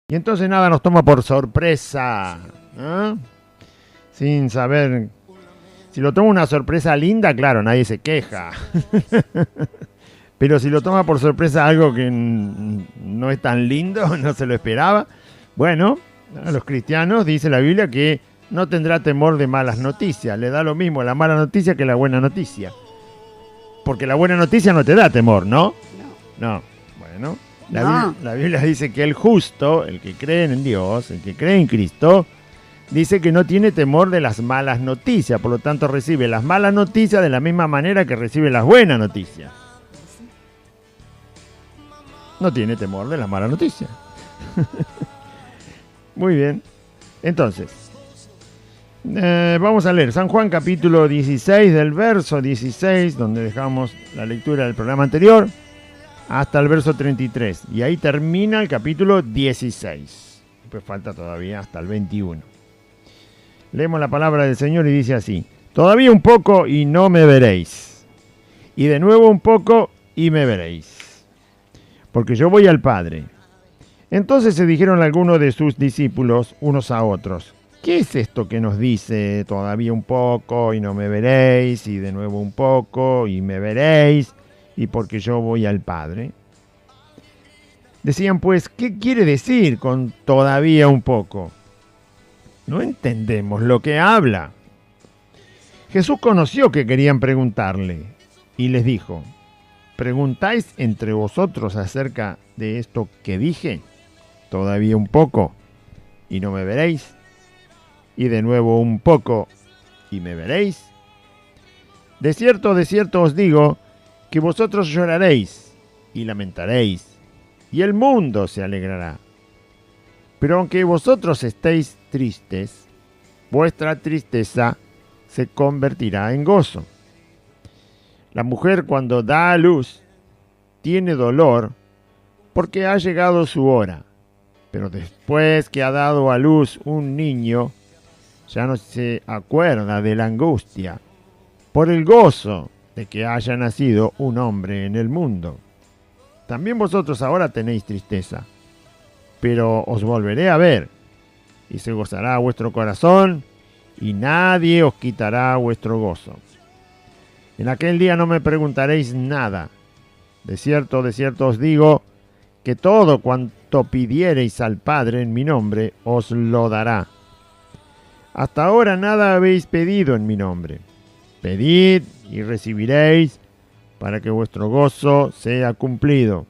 Y entonces nada nos toma por sorpresa, ¿no? Sin saber. Si lo toma una sorpresa linda, claro, nadie se queja. Pero si lo toma por sorpresa algo que no es tan lindo, no se lo esperaba, bueno, a los cristianos dice la Biblia que no tendrá temor de malas noticias. Le da lo mismo la mala noticia que la buena noticia. Porque la buena noticia no te da temor, ¿no? No. Bueno, la Biblia dice que el justo, el que cree en Dios, el que cree en Cristo, dice que no tiene temor de las malas noticias. Por lo tanto, recibe las malas noticias de la misma manera que recibe las buenas noticias. No tiene temor de las malas noticias. Muy bien. Entonces, vamos a leer San Juan capítulo 16 del verso 16, donde dejamos la lectura del programa anterior, hasta el verso 33. Y ahí termina el capítulo 16. Pues falta todavía hasta el 21. Leemos la palabra del Señor y dice así: todavía un poco y no me veréis. Y de nuevo un poco y me veréis. Porque yo voy al Padre. Entonces se dijeron algunos de sus discípulos unos a otros: ¿qué es esto que nos dice todavía un poco y no me veréis? Y de nuevo un poco y me veréis. Y porque yo voy al Padre. Decían pues: ¿qué quiere decir con todavía un poco? No entendemos lo que habla. Jesús conoció que querían preguntarle y les dijo: ¿preguntáis entre vosotros acerca de esto que dije? Todavía un poco y no me veréis. Y de nuevo un poco y me veréis. De cierto os digo que vosotros lloraréis y lamentaréis, y el mundo se alegrará. Pero aunque vosotros estéis tristes, vuestra tristeza se convertirá en gozo. La mujer, cuando da a luz, tiene dolor porque ha llegado su hora. Pero después que ha dado a luz un niño, ya no se acuerda de la angustia por el gozo de que haya nacido un hombre en el mundo. También vosotros ahora tenéis tristeza, pero os volveré a ver, y se gozará vuestro corazón, y nadie os quitará vuestro gozo. En aquel día no me preguntaréis nada. De cierto os digo, que todo cuanto pidiereis al Padre en mi nombre, os lo dará. Hasta ahora nada habéis pedido en mi nombre. Pedid y recibiréis, para que vuestro gozo sea cumplido.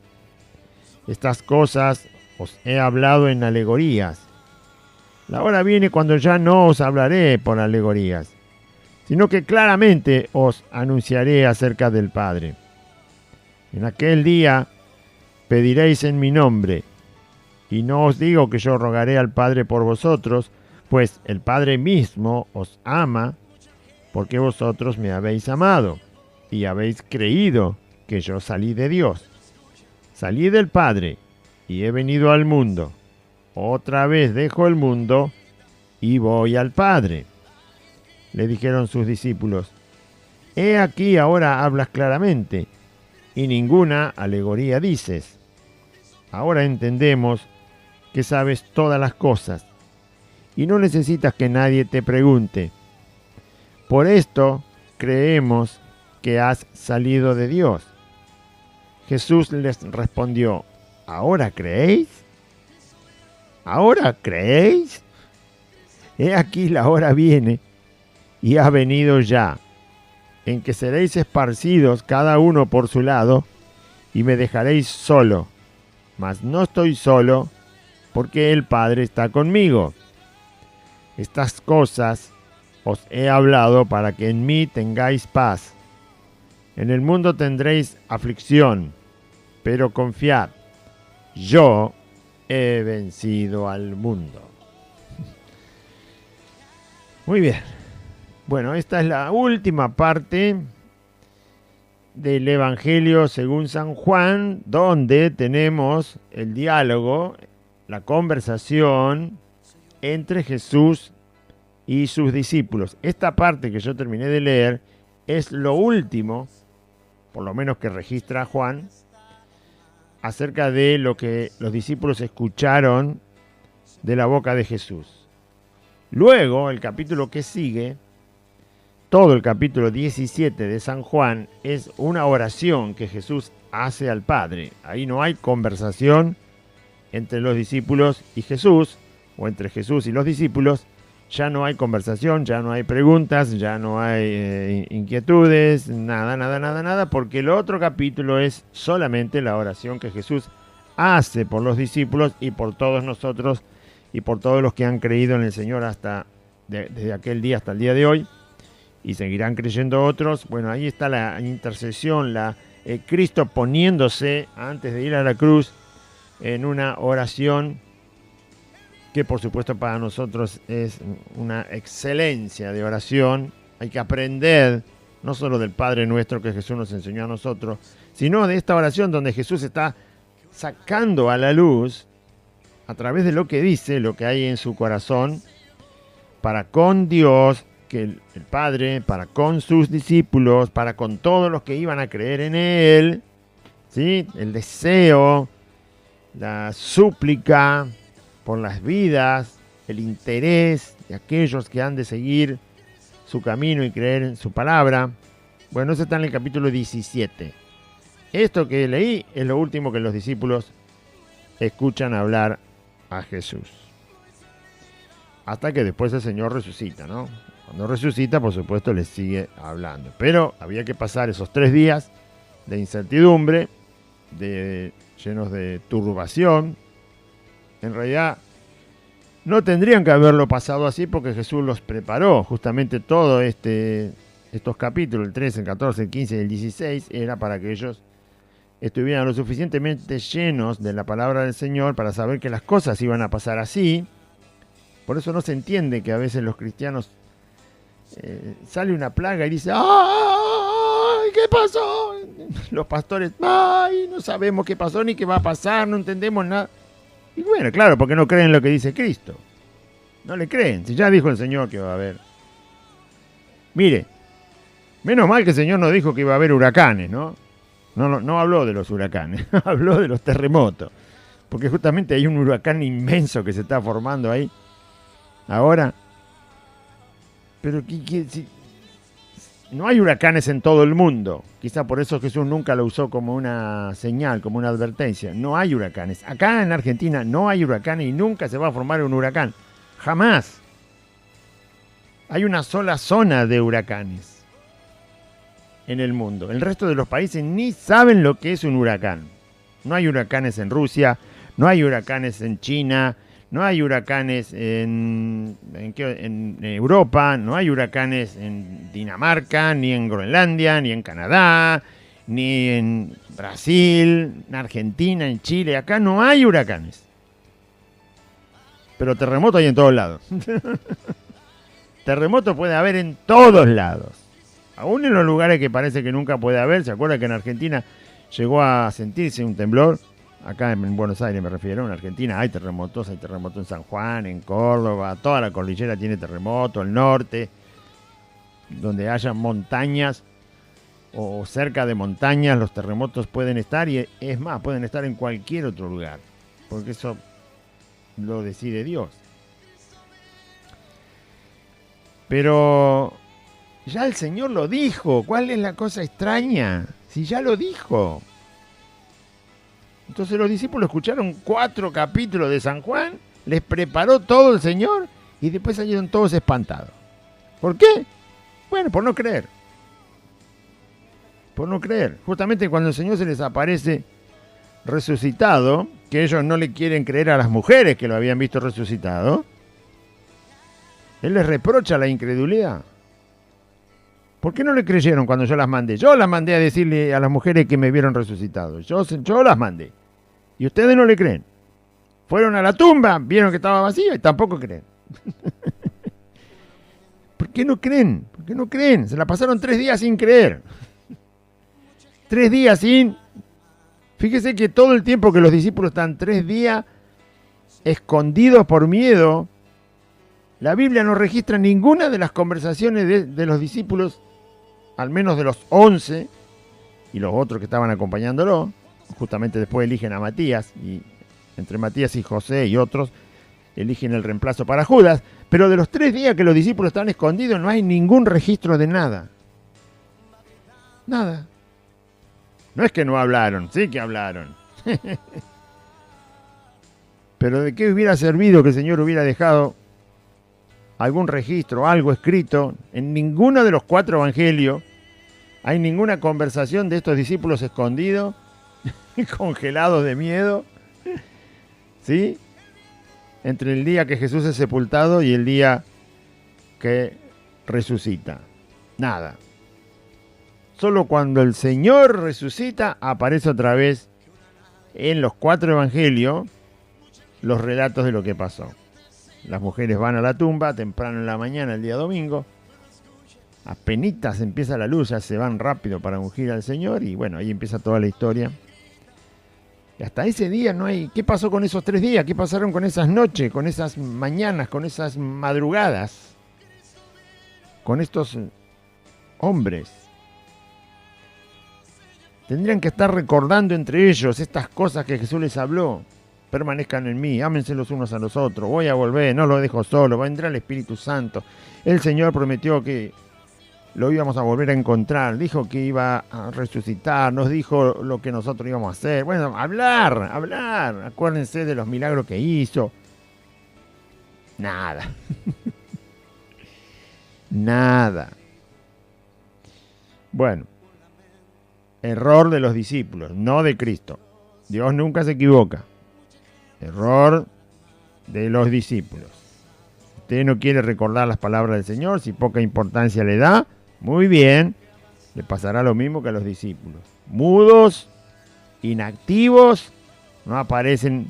Estas cosas os he hablado en alegorías. La hora viene cuando ya no os hablaré por alegorías, sino que claramente os anunciaré acerca del Padre. En aquel día pediréis en mi nombre, y no os digo que yo rogaré al Padre por vosotros, pues el Padre mismo os ama, porque vosotros me habéis amado, y habéis creído que yo salí de Dios. Salí del Padre, y he venido al mundo. Otra vez dejo el mundo, y voy al Padre. Le dijeron sus discípulos: he aquí ahora hablas claramente, y ninguna alegoría dices. Ahora entendemos que sabes todas las cosas, y no necesitas que nadie te pregunte. Por esto creemos que has salido de Dios. Jesús les respondió: ¿ahora creéis? ¿Ahora creéis? He aquí la hora viene, y ha venido ya, en que seréis esparcidos cada uno por su lado, y me dejaréis solo. Mas no estoy solo, porque el Padre está conmigo. Estas cosas os he hablado para que en mí tengáis paz. En el mundo tendréis aflicción, pero confiad, yo he vencido al mundo. Muy bien. Bueno, esta es la última parte del Evangelio según San Juan, donde tenemos el diálogo, la conversación entre Jesús y sus discípulos. Esta parte que yo terminé de leer es lo último, por lo menos que registra Juan, acerca de lo que los discípulos escucharon de la boca de Jesús. Luego, el capítulo que sigue, todo el capítulo 17 de San Juan, es una oración que Jesús hace al Padre. Ahí no hay conversación entre los discípulos y Jesús, o entre Jesús y los discípulos. Ya no hay conversación, ya no hay preguntas, ya no hay inquietudes, nada, porque el otro capítulo es solamente la oración que Jesús hace por los discípulos y por todos nosotros y por todos los que han creído en el Señor desde aquel día hasta el día de hoy, y seguirán creyendo otros. Bueno, ahí está la intercesión, Cristo poniéndose antes de ir a la cruz en una oración que por supuesto para nosotros es una excelencia de oración. Hay que aprender no solo del Padre Nuestro que Jesús nos enseñó a nosotros, sino de esta oración donde Jesús está sacando a la luz, a través de lo que dice, lo que hay en su corazón, para con Dios, que el Padre, para con sus discípulos, para con todos los que iban a creer en Él, ¿sí? El deseo, la súplica por las vidas, el interés de aquellos que han de seguir su camino y creer en su palabra. Bueno, eso está en el capítulo 17. Esto que leí es lo último que los discípulos escuchan hablar a Jesús. Hasta que después el Señor resucita, ¿no? Cuando resucita, por supuesto, les sigue hablando. Pero había que pasar esos 3 días de incertidumbre, llenos de turbación. En realidad, no tendrían que haberlo pasado así porque Jesús los preparó. Justamente todo estos capítulos, el 13, el 14, el 15 y el 16, era para que ellos estuvieran lo suficientemente llenos de la palabra del Señor para saber que las cosas iban a pasar así. Por eso no se entiende que a veces los cristianos sale una plaga y dice: ¡ay! ¿Qué pasó? Los pastores: ¡ay! No sabemos qué pasó ni qué va a pasar, no entendemos nada. Y bueno, claro, porque no creen lo que dice Cristo. No le creen, si ya dijo el Señor que va a haber. Mire, menos mal que el Señor no dijo que iba a haber huracanes, ¿no? No habló de los huracanes, habló de los terremotos. Porque justamente hay un huracán inmenso que se está formando ahí ahora. Pero no hay huracanes en todo el mundo. Quizá por eso Jesús nunca lo usó como una señal, como una advertencia. No hay huracanes. Acá en Argentina no hay huracanes y nunca se va a formar un huracán. Jamás. Hay una sola zona de huracanes en el mundo. El resto de los países ni saben lo que es un huracán. No hay huracanes en Rusia, no hay huracanes en China, no hay huracanes en Europa, no hay huracanes en Dinamarca, ni en Groenlandia, ni en Canadá, ni en Brasil, en Argentina, en Chile. Acá no hay huracanes. Pero terremotos hay en todos lados. Terremotos puede haber en todos lados. Aún en los lugares que parece que nunca puede haber. ¿Se acuerda que en Argentina llegó a sentirse un temblor? Acá en Buenos Aires me refiero, en Argentina hay terremotos en San Juan, en Córdoba, toda la cordillera tiene terremoto, el norte, donde haya montañas o cerca de montañas, los terremotos pueden estar, y es más, pueden estar en cualquier otro lugar, porque eso lo decide Dios. Pero ya el Señor lo dijo, ¿cuál es la cosa extraña? Si ya lo dijo. Entonces los discípulos escucharon 4 capítulos de San Juan, les preparó todo el Señor y después salieron todos espantados. ¿Por qué? Bueno, por no creer. Por no creer. Justamente cuando el Señor se les aparece resucitado, que ellos no le quieren creer a las mujeres que lo habían visto resucitado, Él les reprocha la incredulidad. ¿Por qué no le creyeron cuando yo las mandé? Yo las mandé a decirle a las mujeres que me vieron resucitado. Yo las mandé. Y ustedes no le creen. Fueron a la tumba, vieron que estaba vacío y tampoco creen. ¿Por qué no creen? ¿Por qué no creen? Se la pasaron 3 días sin creer. 3 días sin... Fíjese que todo el tiempo que los discípulos están 3 días escondidos por miedo, la Biblia no registra ninguna de las conversaciones de los discípulos, al menos de los 11 y los otros que estaban acompañándolo. Justamente después eligen a Matías, y entre Matías y José y otros eligen el reemplazo para Judas, pero de los 3 días que los discípulos están escondidos no hay ningún registro de nada. Nada. No es que no hablaron, sí que hablaron. Pero ¿de qué hubiera servido que el Señor hubiera dejado algún registro, algo escrito? En ninguno de los 4 evangelios hay ninguna conversación de estos discípulos escondidos, congelados de miedo, ¿sí? Entre el día que Jesús es sepultado y el día que resucita. Nada. Solo cuando el Señor resucita aparece otra vez en los 4 evangelios los relatos de lo que pasó. Las mujeres van a la tumba temprano en la mañana el día domingo. Apenitas empieza la luz, ya se van rápido para ungir al Señor y bueno, ahí empieza toda la historia. Y hasta ese día no hay... ¿Qué pasó con esos 3 días? ¿Qué pasaron con esas noches, con esas mañanas, con esas madrugadas? Con estos hombres. Tendrían que estar recordando entre ellos estas cosas que Jesús les habló. Permanezcan en mí, ámense los unos a los otros. Voy a volver, no lo dejo solo, vendrá el Espíritu Santo. El Señor prometió que lo íbamos a volver a encontrar, dijo que iba a resucitar, nos dijo lo que nosotros íbamos a hacer. Bueno, hablar, acuérdense de los milagros que hizo. Nada. Nada. Bueno, error de los discípulos, no de Cristo. Dios nunca se equivoca. Error de los discípulos. Usted no quiere recordar las palabras del Señor, si poca importancia le da, muy bien, le pasará lo mismo que a los discípulos. Mudos, inactivos, no aparecen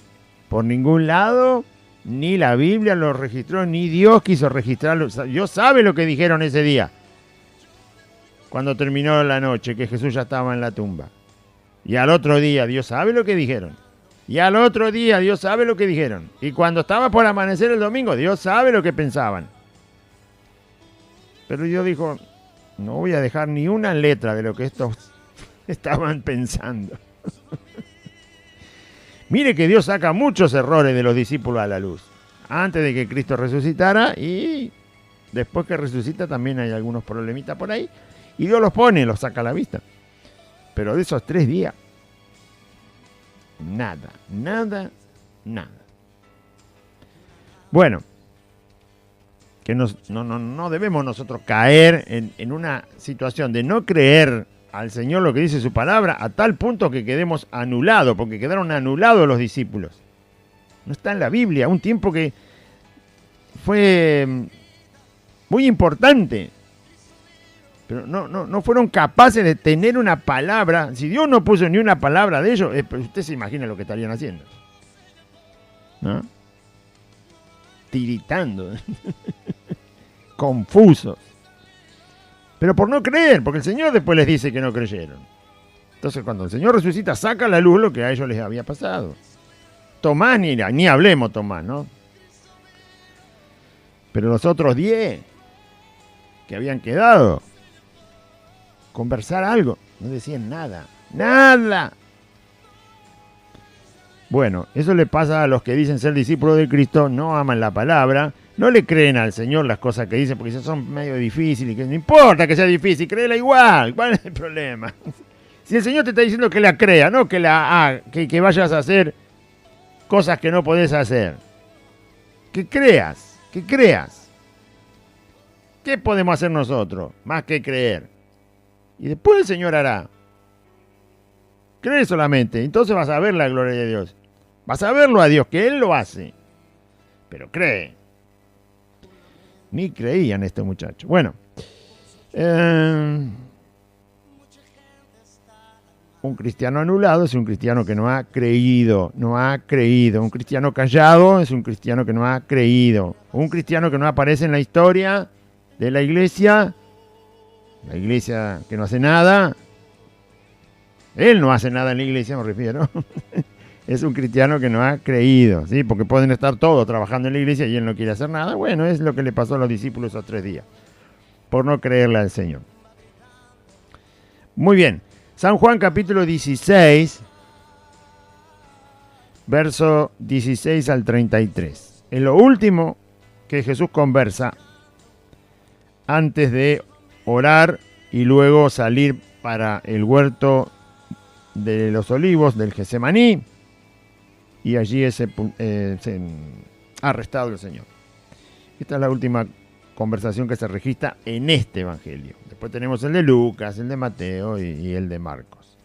por ningún lado, ni la Biblia los registró, ni Dios quiso registrarlos. Dios sabe lo que dijeron ese día, cuando terminó la noche, que Jesús ya estaba en la tumba. Y al otro día, Dios sabe lo que dijeron. Y al otro día, Dios sabe lo que dijeron. Y cuando estaba por amanecer el domingo, Dios sabe lo que pensaban. Pero Dios dijo, no voy a dejar ni una letra de lo que estos estaban pensando. Mire que Dios saca muchos errores de los discípulos a la luz. Antes de que Cristo resucitara y después que resucita también hay algunos problemitas por ahí. Y Dios los pone, los saca a la vista. Pero de esos 3 días, nada. Bueno, que no debemos nosotros caer en una situación de no creer al Señor lo que dice su palabra a tal punto que quedemos anulados, porque quedaron anulados los discípulos. No está en la Biblia, un tiempo que fue muy importante, pero no fueron capaces de tener una palabra. Si Dios no puso ni una palabra de ellos, usted se imagina lo que estarían haciendo, ¿no? Tiritando, confusos, pero por no creer, porque el Señor después les dice que no creyeron. Entonces cuando el Señor resucita, saca a la luz lo que a ellos les había pasado. Tomás, ni hablemos Tomás, ¿no? Pero los otros 10 que habían quedado, conversar algo, no decían nada. Bueno, eso le pasa a los que dicen ser discípulos de Cristo, no aman la palabra, no le creen al Señor las cosas que dicen porque son medio difíciles, y que no importa que sea difícil, créela igual, ¿cuál es el problema? Si el Señor te está diciendo que la crea, no que que vayas a hacer cosas que no podés hacer, que creas. ¿Qué podemos hacer nosotros más que creer? Y después el Señor hará. Cree solamente, entonces vas a ver la gloria de Dios. Vas a verlo a Dios, que Él lo hace. Pero cree. Ni creían este muchacho. Bueno. Un cristiano anulado es un cristiano que no ha creído. Un cristiano callado es un cristiano que no ha creído. Un cristiano que no aparece en la historia de la iglesia que no hace nada. Él no hace nada en la iglesia, me refiero. Es un cristiano que no ha creído, ¿sí? Porque pueden estar todos trabajando en la iglesia y él no quiere hacer nada. Bueno, es lo que le pasó a los discípulos esos 3 días, por no creerle al Señor. Muy bien. San Juan capítulo 16, verso 16 al 33. Es lo último que Jesús conversa antes de orar y luego salir para el huerto de los olivos del Getsemaní, y allí es arrestado el Señor. Esta es la última conversación que se registra en este evangelio. Después tenemos el de Lucas, el de Mateo y el de Marcos.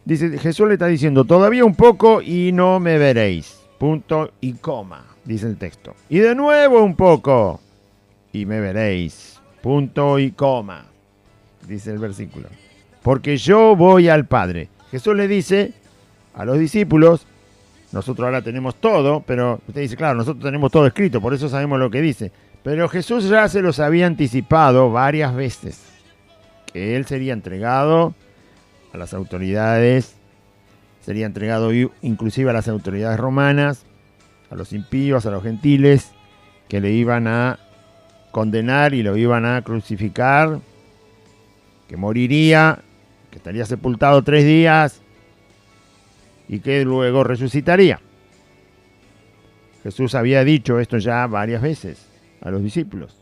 Dice, Jesús le está diciendo, todavía un poco y no me veréis. Punto y coma, dice el texto. Y de nuevo un poco y me veréis. Punto y coma, dice el versículo. Porque yo voy al Padre. Jesús le dice a los discípulos, nosotros ahora tenemos todo, pero usted dice, claro, nosotros tenemos todo escrito, por eso sabemos lo que dice. Pero Jesús ya se los había anticipado varias veces, que Él sería entregado a las autoridades, sería entregado inclusive a las autoridades romanas, a los impíos, a los gentiles, que le iban a condenar y lo iban a crucificar, que moriría, que estaría sepultado 3 días y que luego resucitaría. Jesús había dicho esto ya varias veces a los discípulos.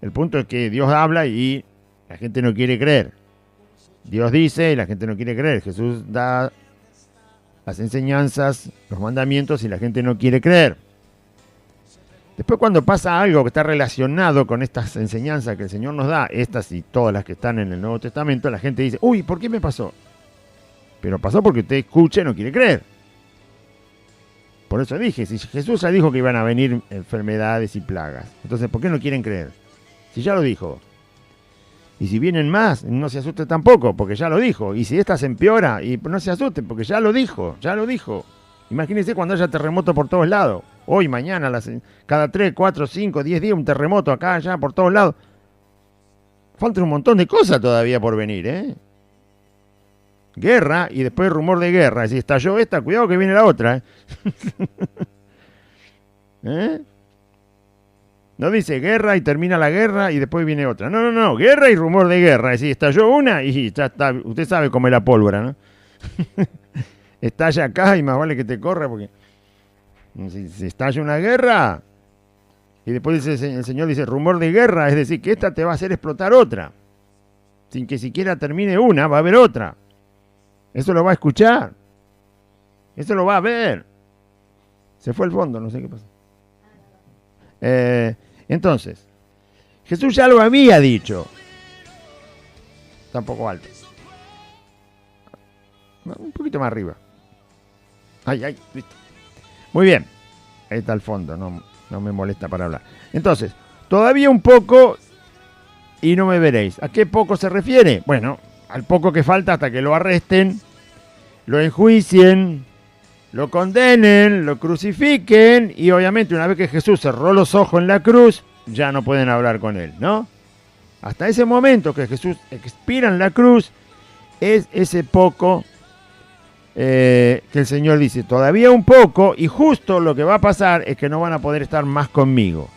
El punto es que Dios habla y la gente no quiere creer. Dios dice y la gente no quiere creer. Jesús da las enseñanzas, los mandamientos y la gente no quiere creer. Después cuando pasa algo que está relacionado con estas enseñanzas que el Señor nos da, estas y todas las que están en el Nuevo Testamento, la gente dice, uy, ¿por qué me pasó? Pero pasó porque usted escucha y no quiere creer. Por eso dije, si Jesús ya dijo que iban a venir enfermedades y plagas, entonces ¿por qué no quieren creer? Si ya lo dijo. Y si vienen más, no se asuste tampoco, porque ya lo dijo. Y si esta se empeora, y no se asusten, porque ya lo dijo, ya lo dijo. Imagínense cuando haya terremoto por todos lados. Hoy, mañana, cada 3, 4, 5, 10 días un terremoto acá, allá, por todos lados. Falta un montón de cosas todavía por venir, ¿eh? Guerra y después rumor de guerra. Si estalló esta, cuidado que viene la otra, ¿eh? ¿Eh? No dice guerra y termina la guerra y después viene otra. No, no, no. Guerra y rumor de guerra. Es decir, estalló una y ya está. Usted sabe cómo es la pólvora, ¿no? Estalla acá y más vale que te corra porque si estalla una guerra y después dice, el Señor dice rumor de guerra, es decir, que esta te va a hacer explotar otra. Sin que siquiera termine una, va a haber otra. Eso lo va a escuchar. Eso lo va a ver. Se fue al fondo, no sé qué pasó. Entonces, Jesús ya lo había dicho. Está un poco alto. Un poquito más arriba. Ay, ay, listo. Muy bien. Ahí está el fondo, no me molesta para hablar. Entonces, todavía un poco y no me veréis. ¿A qué poco se refiere? Bueno, al poco que falta hasta que lo arresten, lo enjuicien, lo condenen, lo crucifiquen y obviamente una vez que Jesús cerró los ojos en la cruz, ya no pueden hablar con él, ¿no? Hasta ese momento que Jesús expira en la cruz, es ese poco que el Señor dice, todavía un poco y justo lo que va a pasar es que no van a poder estar más conmigo.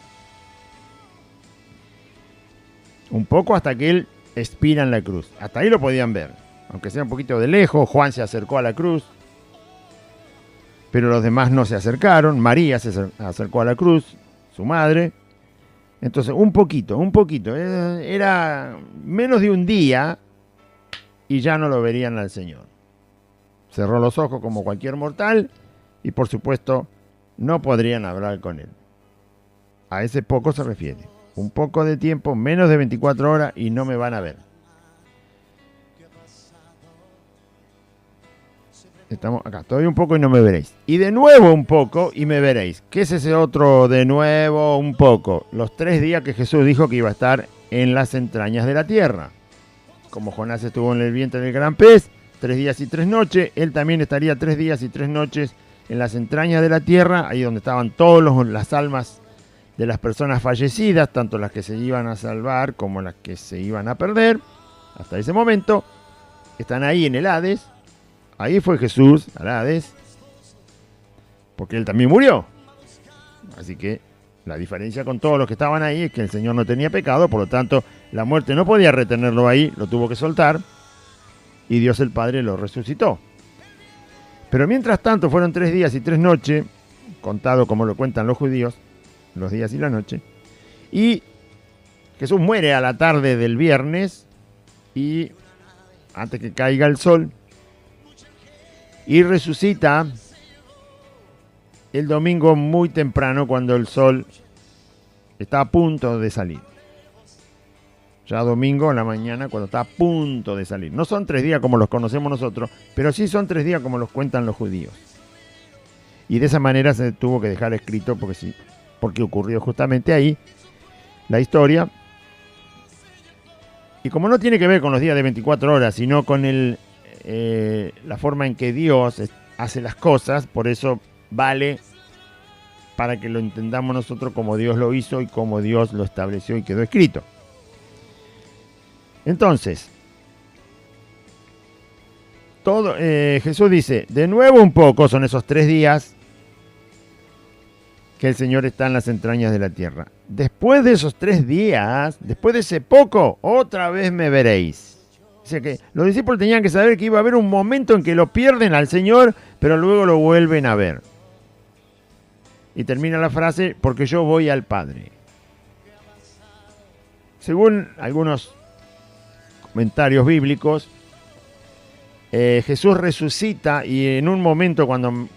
Un poco hasta que Él expira en la cruz. Hasta ahí lo podían ver, aunque sea un poquito de lejos. Juan se acercó a la cruz, pero los demás no se acercaron. María se acercó a la cruz, su madre. Entonces, un poquito. Era menos de un día y ya no lo verían al Señor. Cerró los ojos como cualquier mortal y, por supuesto, no podrían hablar con Él. A ese poco se refiere. Un poco de tiempo, menos de 24 horas y no me van a ver. Estamos acá, todavía un poco y no me veréis. Y de nuevo un poco y me veréis. ¿Qué es ese otro de nuevo un poco? Los 3 días que Jesús dijo que iba a estar en las entrañas de la tierra. Como Jonás estuvo en el vientre del gran pez, 3 días y 3 noches, él también estaría 3 días y 3 noches en las entrañas de la tierra, ahí donde estaban todas las almas de las personas fallecidas, tanto las que se iban a salvar como las que se iban a perder. Hasta ese momento están ahí en el Hades. Ahí fue Jesús al Hades, porque él también murió. Así que la diferencia con todos los que estaban ahí es que el Señor no tenía pecado, por lo tanto la muerte no podía retenerlo ahí, lo tuvo que soltar y Dios el Padre lo resucitó. Pero mientras tanto fueron 3 días y 3 noches, contado como lo cuentan los judíos, los días y la noche, y Jesús muere a la tarde del viernes y antes que caiga el sol, y resucita el domingo muy temprano cuando el sol está a punto de salir. Ya domingo en la mañana cuando está a punto de salir. No son 3 días como los conocemos nosotros, pero sí son 3 días como los cuentan los judíos. Y de esa manera se tuvo que dejar escrito porque ocurrió justamente ahí la historia. Y como no tiene que ver con los días de 24 horas, sino con la forma en que Dios hace las cosas, por eso vale para que lo entendamos nosotros como Dios lo hizo y como Dios lo estableció y quedó escrito. Entonces, Jesús dice, de nuevo un poco son esos 3 días que el Señor está en las entrañas de la tierra. Después de esos 3 días, después de ese poco, otra vez me veréis. O sea que los discípulos tenían que saber que iba a haber un momento en que lo pierden al Señor, pero luego lo vuelven a ver. Y termina la frase, porque yo voy al Padre. Según algunos comentarios bíblicos, Jesús resucita y en un momento cuando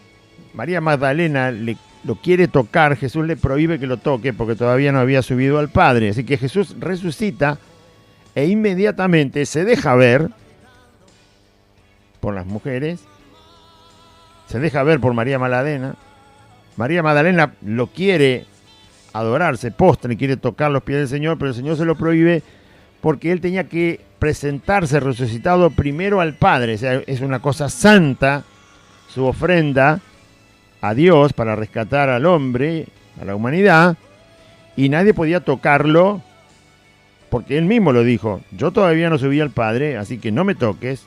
María Magdalena lo quiere tocar, Jesús le prohíbe que lo toque porque todavía no había subido al Padre. Así que Jesús resucita e inmediatamente se deja ver por las mujeres, se deja ver por María Magdalena. María Magdalena lo quiere adorar, se postra y quiere tocar los pies del Señor, pero el Señor se lo prohíbe porque él tenía que presentarse resucitado primero al Padre. O sea, es una cosa santa su ofrenda a Dios para rescatar al hombre, a la humanidad, y nadie podía tocarlo porque él mismo lo dijo, yo todavía no subí al Padre, así que no me toques.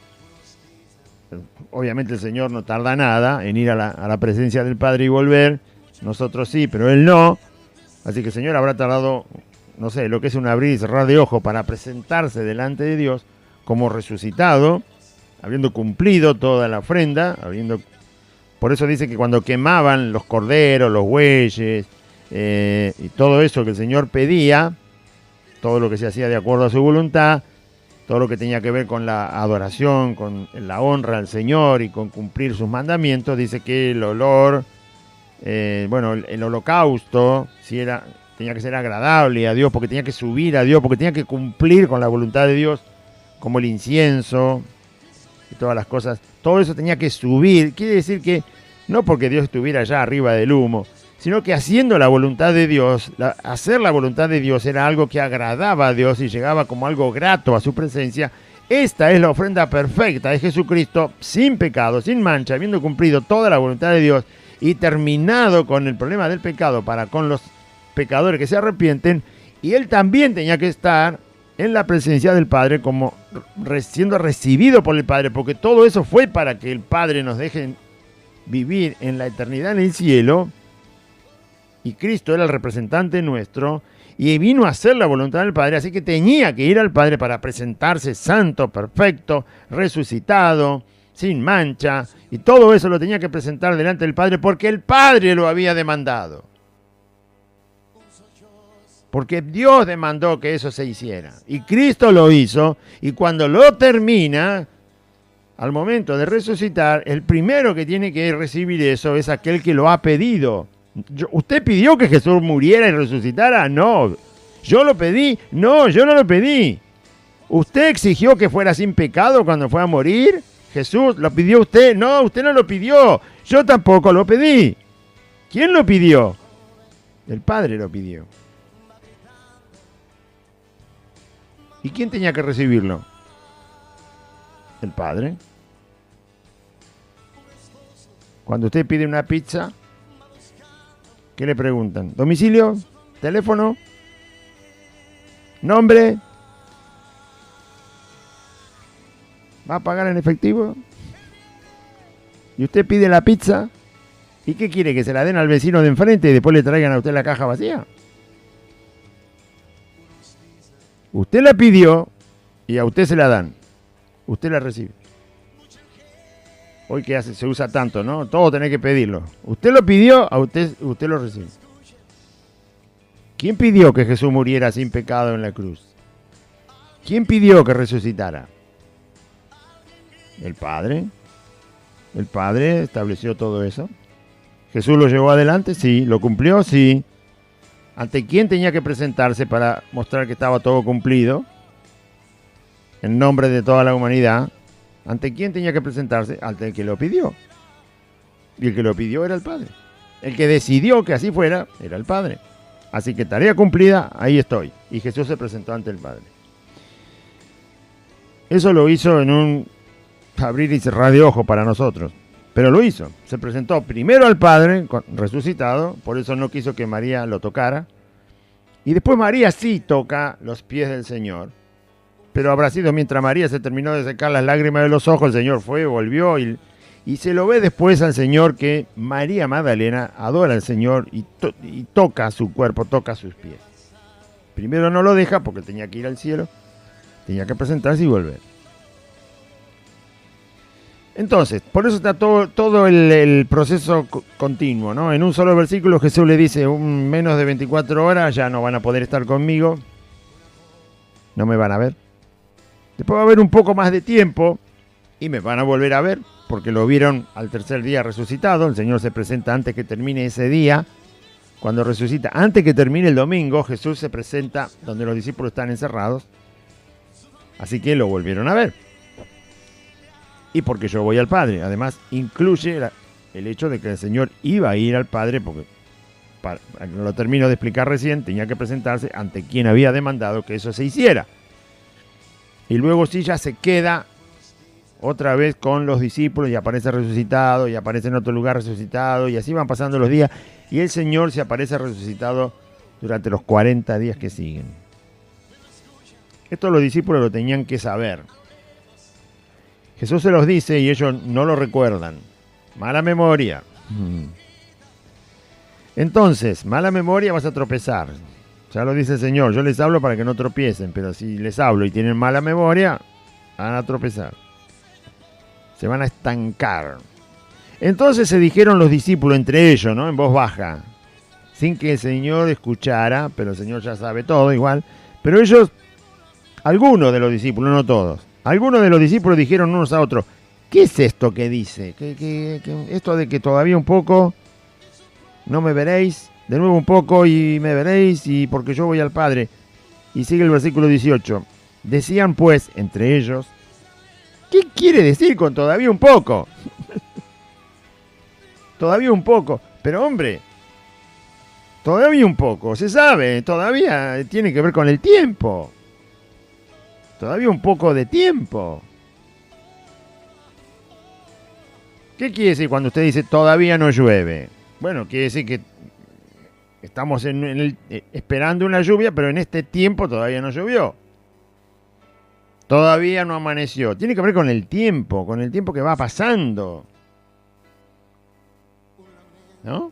Obviamente el Señor no tarda nada en ir a la presencia del Padre y volver, nosotros sí, pero él no, así que el Señor habrá tardado, no sé, lo que es un abrir y cerrar de ojo para presentarse delante de Dios como resucitado, habiendo cumplido toda la ofrenda, por eso dice que cuando quemaban los corderos, los bueyes y todo eso que el Señor pedía, todo lo que se hacía de acuerdo a su voluntad, todo lo que tenía que ver con la adoración, con la honra al Señor y con cumplir sus mandamientos, dice que el olor, el holocausto, tenía que ser agradable a Dios, porque tenía que subir a Dios, porque tenía que cumplir con la voluntad de Dios, como el incienso y todas las cosas. Todo eso tenía que subir. Quiere decir que no porque Dios estuviera allá arriba del humo, sino que haciendo la voluntad de Dios, hacer la voluntad de Dios era algo que agradaba a Dios y llegaba como algo grato a su presencia. Esta es la ofrenda perfecta de Jesucristo, sin pecado, sin mancha, habiendo cumplido toda la voluntad de Dios y terminado con el problema del pecado para con los pecadores que se arrepienten, y él también tenía que estar en la presencia del Padre como siendo recibido por el Padre, porque todo eso fue para que el Padre nos deje vivir en la eternidad en el cielo, y Cristo era el representante nuestro y vino a hacer la voluntad del Padre, así que tenía que ir al Padre para presentarse santo, perfecto, resucitado, sin mancha, y todo eso lo tenía que presentar delante del Padre porque el Padre lo había demandado. Porque Dios demandó que eso se hiciera. Y Cristo lo hizo. Y cuando lo termina, al momento de resucitar, el primero que tiene que recibir eso es aquel que lo ha pedido. ¿Usted pidió que Jesús muriera y resucitara? No. ¿Yo lo pedí? No, yo no lo pedí. ¿Usted exigió que fuera sin pecado cuando fue a morir? Jesús, ¿lo pidió usted? No, usted no lo pidió. Yo tampoco lo pedí. ¿Quién lo pidió? El Padre lo pidió. ¿Y quién tenía que recibirlo? El Padre. Cuando usted pide una pizza, ¿qué le preguntan? ¿Domicilio? ¿Teléfono? ¿Nombre? ¿Va a pagar en efectivo? ¿Y usted pide la pizza? ¿Y qué quiere? ¿Que se la den al vecino de enfrente y después le traigan a usted la caja vacía? Usted la pidió y a usted se la dan. Usted la recibe. Hoy que se usa tanto, ¿no? Todo tenés que pedirlo. Usted lo pidió, a usted lo recibe. ¿Quién pidió que Jesús muriera sin pecado en la cruz? ¿Quién pidió que resucitara? El Padre. El Padre estableció todo eso. ¿Jesús lo llevó adelante? Sí. ¿Lo cumplió? Sí. ¿Ante quién tenía que presentarse para mostrar que estaba todo cumplido? En nombre de toda la humanidad. ¿Ante quién tenía que presentarse? Ante el que lo pidió. Y el que lo pidió era el Padre. El que decidió que así fuera era el Padre. Así que tarea cumplida, ahí estoy. Y Jesús se presentó ante el Padre. Eso lo hizo en un abrir y cerrar de ojos para nosotros. Pero lo hizo. Se presentó primero al Padre, resucitado. Por eso no quiso que María lo tocara. Y después María sí toca los pies del Señor. Pero habrá sido mientras María se terminó de secar las lágrimas de los ojos, el Señor fue, volvió y se lo ve después al Señor que María Magdalena adora al Señor y toca su cuerpo, toca sus pies. Primero no lo deja porque tenía que ir al cielo, tenía que presentarse y volver. Entonces, por eso está todo el proceso continuo, ¿no? En un solo versículo Jesús le dice, menos de 24 horas ya no van a poder estar conmigo, no me van a ver. Después va a haber un poco más de tiempo y me van a volver a ver porque lo vieron al tercer día resucitado. El Señor se presenta antes que termine ese día. Cuando resucita, antes que termine el domingo, Jesús se presenta donde los discípulos están encerrados. Así que lo volvieron a ver. Y porque yo voy al Padre. Además, incluye el hecho de que el Señor iba a ir al Padre porque, lo termino de explicar recién, tenía que presentarse ante quien había demandado que eso se hiciera. Y luego sí ya se queda otra vez con los discípulos y aparece resucitado y aparece en otro lugar resucitado y así van pasando los días y el Señor se aparece resucitado durante los 40 días que siguen. Esto los discípulos lo tenían que saber. Jesús se los dice y ellos no lo recuerdan. Mala memoria. Entonces, mala memoria vas a tropezar. Ya lo dice el Señor, yo les hablo para que no tropiecen, pero si les hablo y tienen mala memoria, van a tropezar. Se van a estancar. Entonces se dijeron los discípulos entre ellos, ¿no? En voz baja, sin que el Señor escuchara, pero el Señor ya sabe todo igual. Pero ellos, algunos de los discípulos, no todos, algunos de los discípulos dijeron unos a otros, ¿qué es esto que dice? ¿Qué esto de que todavía un poco no me veréis? De nuevo un poco y me veréis, y porque yo voy al Padre. Y sigue el versículo 18. Decían pues entre ellos, ¿qué quiere decir con todavía un poco? Todavía un poco. Pero hombre, todavía un poco, se sabe, todavía tiene que ver con el tiempo. Todavía un poco de tiempo. ¿Qué quiere decir cuando usted dice todavía no llueve? Bueno, quiere decir que estamos esperando una lluvia, pero en este tiempo todavía no llovió. Todavía no amaneció. Tiene que ver con el tiempo que va pasando. ¿No?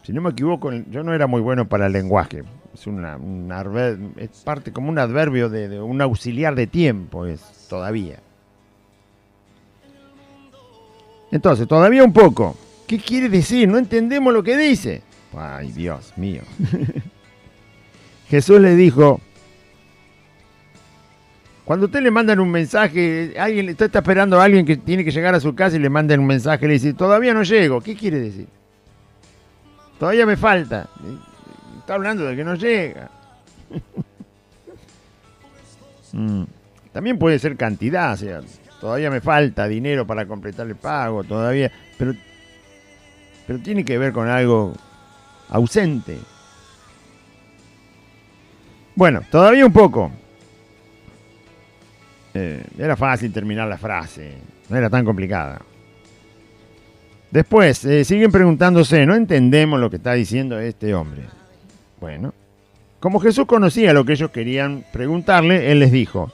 Si no me equivoco, yo no era muy bueno para el lenguaje. Es parte como un adverbio de un auxiliar de tiempo, es todavía. Entonces, todavía un poco. ¿Qué quiere decir? No entendemos lo que dice. Ay, Dios mío. Jesús le dijo, cuando usted le mandan un mensaje, usted está esperando a alguien que tiene que llegar a su casa y le mandan un mensaje y le dice, todavía no llego. ¿Qué quiere decir? Todavía me falta. Está hablando de que no llega. También puede ser cantidad, o sea, todavía me falta dinero para completar el pago, todavía, pero tiene que ver con algo ausente. Bueno, todavía un poco. Era fácil terminar la frase, no era tan complicada. Después, siguen preguntándose, no entendemos lo que está diciendo este hombre. Bueno, como Jesús conocía lo que ellos querían preguntarle, él les dijo,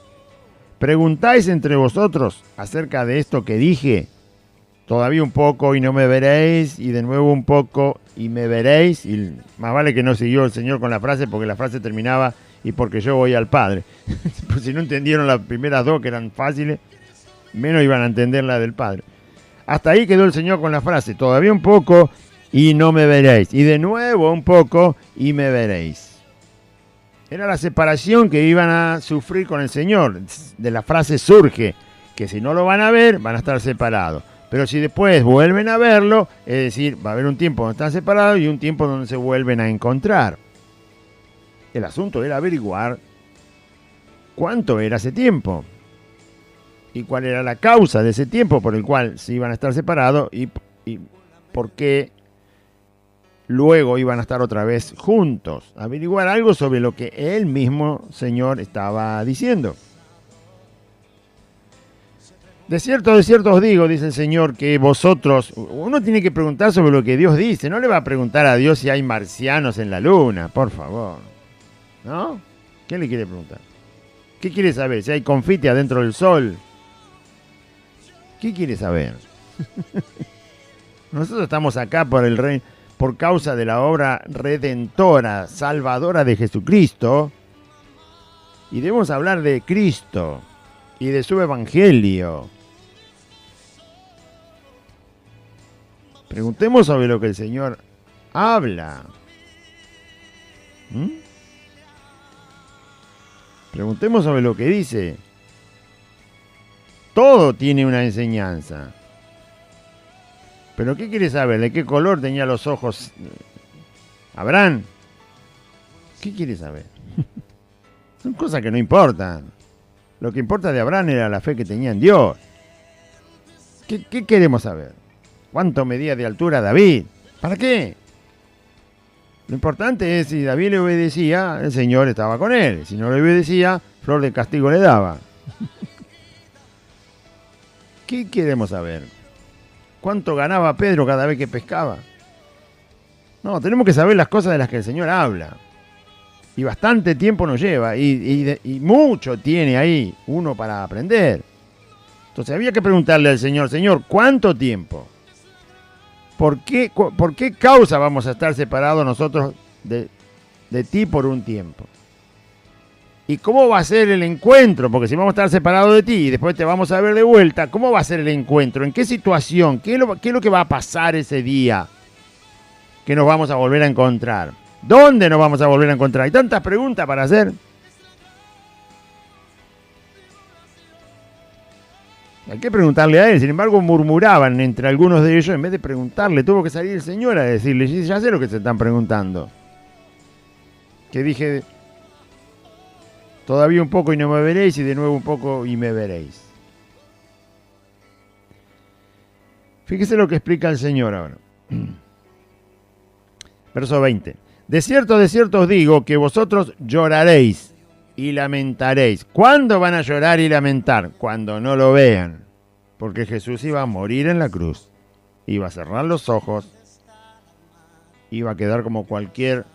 ¿preguntáis entre vosotros acerca de esto que dije? Todavía un poco y no me veréis, y de nuevo un poco y me veréis. Y más vale que no siguió el Señor con la frase, porque la frase terminaba y porque yo voy al Padre. Pues si no entendieron las primeras dos, que eran fáciles, menos iban a entender la del Padre. Hasta ahí quedó el Señor con la frase, todavía un poco y no me veréis. Y de nuevo un poco y me veréis. Era la separación que iban a sufrir con el Señor. De la frase surge que si no lo van a ver, van a estar separados. Pero si después vuelven a verlo, es decir, va a haber un tiempo donde están separados y un tiempo donde se vuelven a encontrar. El asunto era averiguar cuánto era ese tiempo y cuál era la causa de ese tiempo por el cual se iban a estar separados y por qué luego iban a estar otra vez juntos. Averiguar algo sobre lo que el mismo Señor estaba diciendo. De cierto os digo, dice el Señor, que vosotros, uno tiene que preguntar sobre lo que Dios dice, no le va a preguntar a Dios si hay marcianos en la luna, por favor, ¿no? ¿Qué le quiere preguntar? ¿Qué quiere saber? Si hay confite adentro del sol. ¿Qué quiere saber? Nosotros estamos acá por el rey, por causa de la obra redentora, salvadora de Jesucristo, y debemos hablar de Cristo y de su evangelio. Preguntemos sobre lo que el Señor habla. Preguntemos sobre lo que dice. Todo tiene una enseñanza. ¿Pero qué quiere saber? ¿De qué color tenía los ojos Abraham? ¿Qué quiere saber? Son cosas que no importan. Lo que importa de Abraham era la fe que tenía en Dios. ¿Qué queremos saber? ¿Cuánto medía de altura David? ¿Para qué? Lo importante es si David le obedecía, el Señor estaba con él. Si no le obedecía, flor de castigo le daba. ¿Qué queremos saber? ¿Cuánto ganaba Pedro cada vez que pescaba? No, tenemos que saber las cosas de las que el Señor habla. Y bastante tiempo nos lleva. Y mucho tiene ahí uno para aprender. Entonces había que preguntarle al Señor, Señor, ¿cuánto tiempo? ¿Por qué causa vamos a estar separados nosotros de ti por un tiempo? ¿Y cómo va a ser el encuentro? Porque si vamos a estar separados de ti y después te vamos a ver de vuelta, ¿cómo va a ser el encuentro? ¿En qué situación? ¿Qué es lo que va a pasar ese día que nos vamos a volver a encontrar? ¿Dónde nos vamos a volver a encontrar? Hay tantas preguntas para hacer. Hay que preguntarle a él. Sin embargo, murmuraban entre algunos de ellos. En vez de preguntarle, tuvo que salir el Señor a decirle, ya sé lo que se están preguntando. Que dije, todavía un poco y no me veréis, y de nuevo un poco y me veréis. Fíjese lo que explica el Señor ahora. Verso 20. De cierto os digo que vosotros lloraréis y lamentaréis. ¿Cuándo van a llorar y lamentar? Cuando no lo vean. Porque Jesús iba a morir en la cruz. Iba a cerrar los ojos. Iba a quedar como cualquier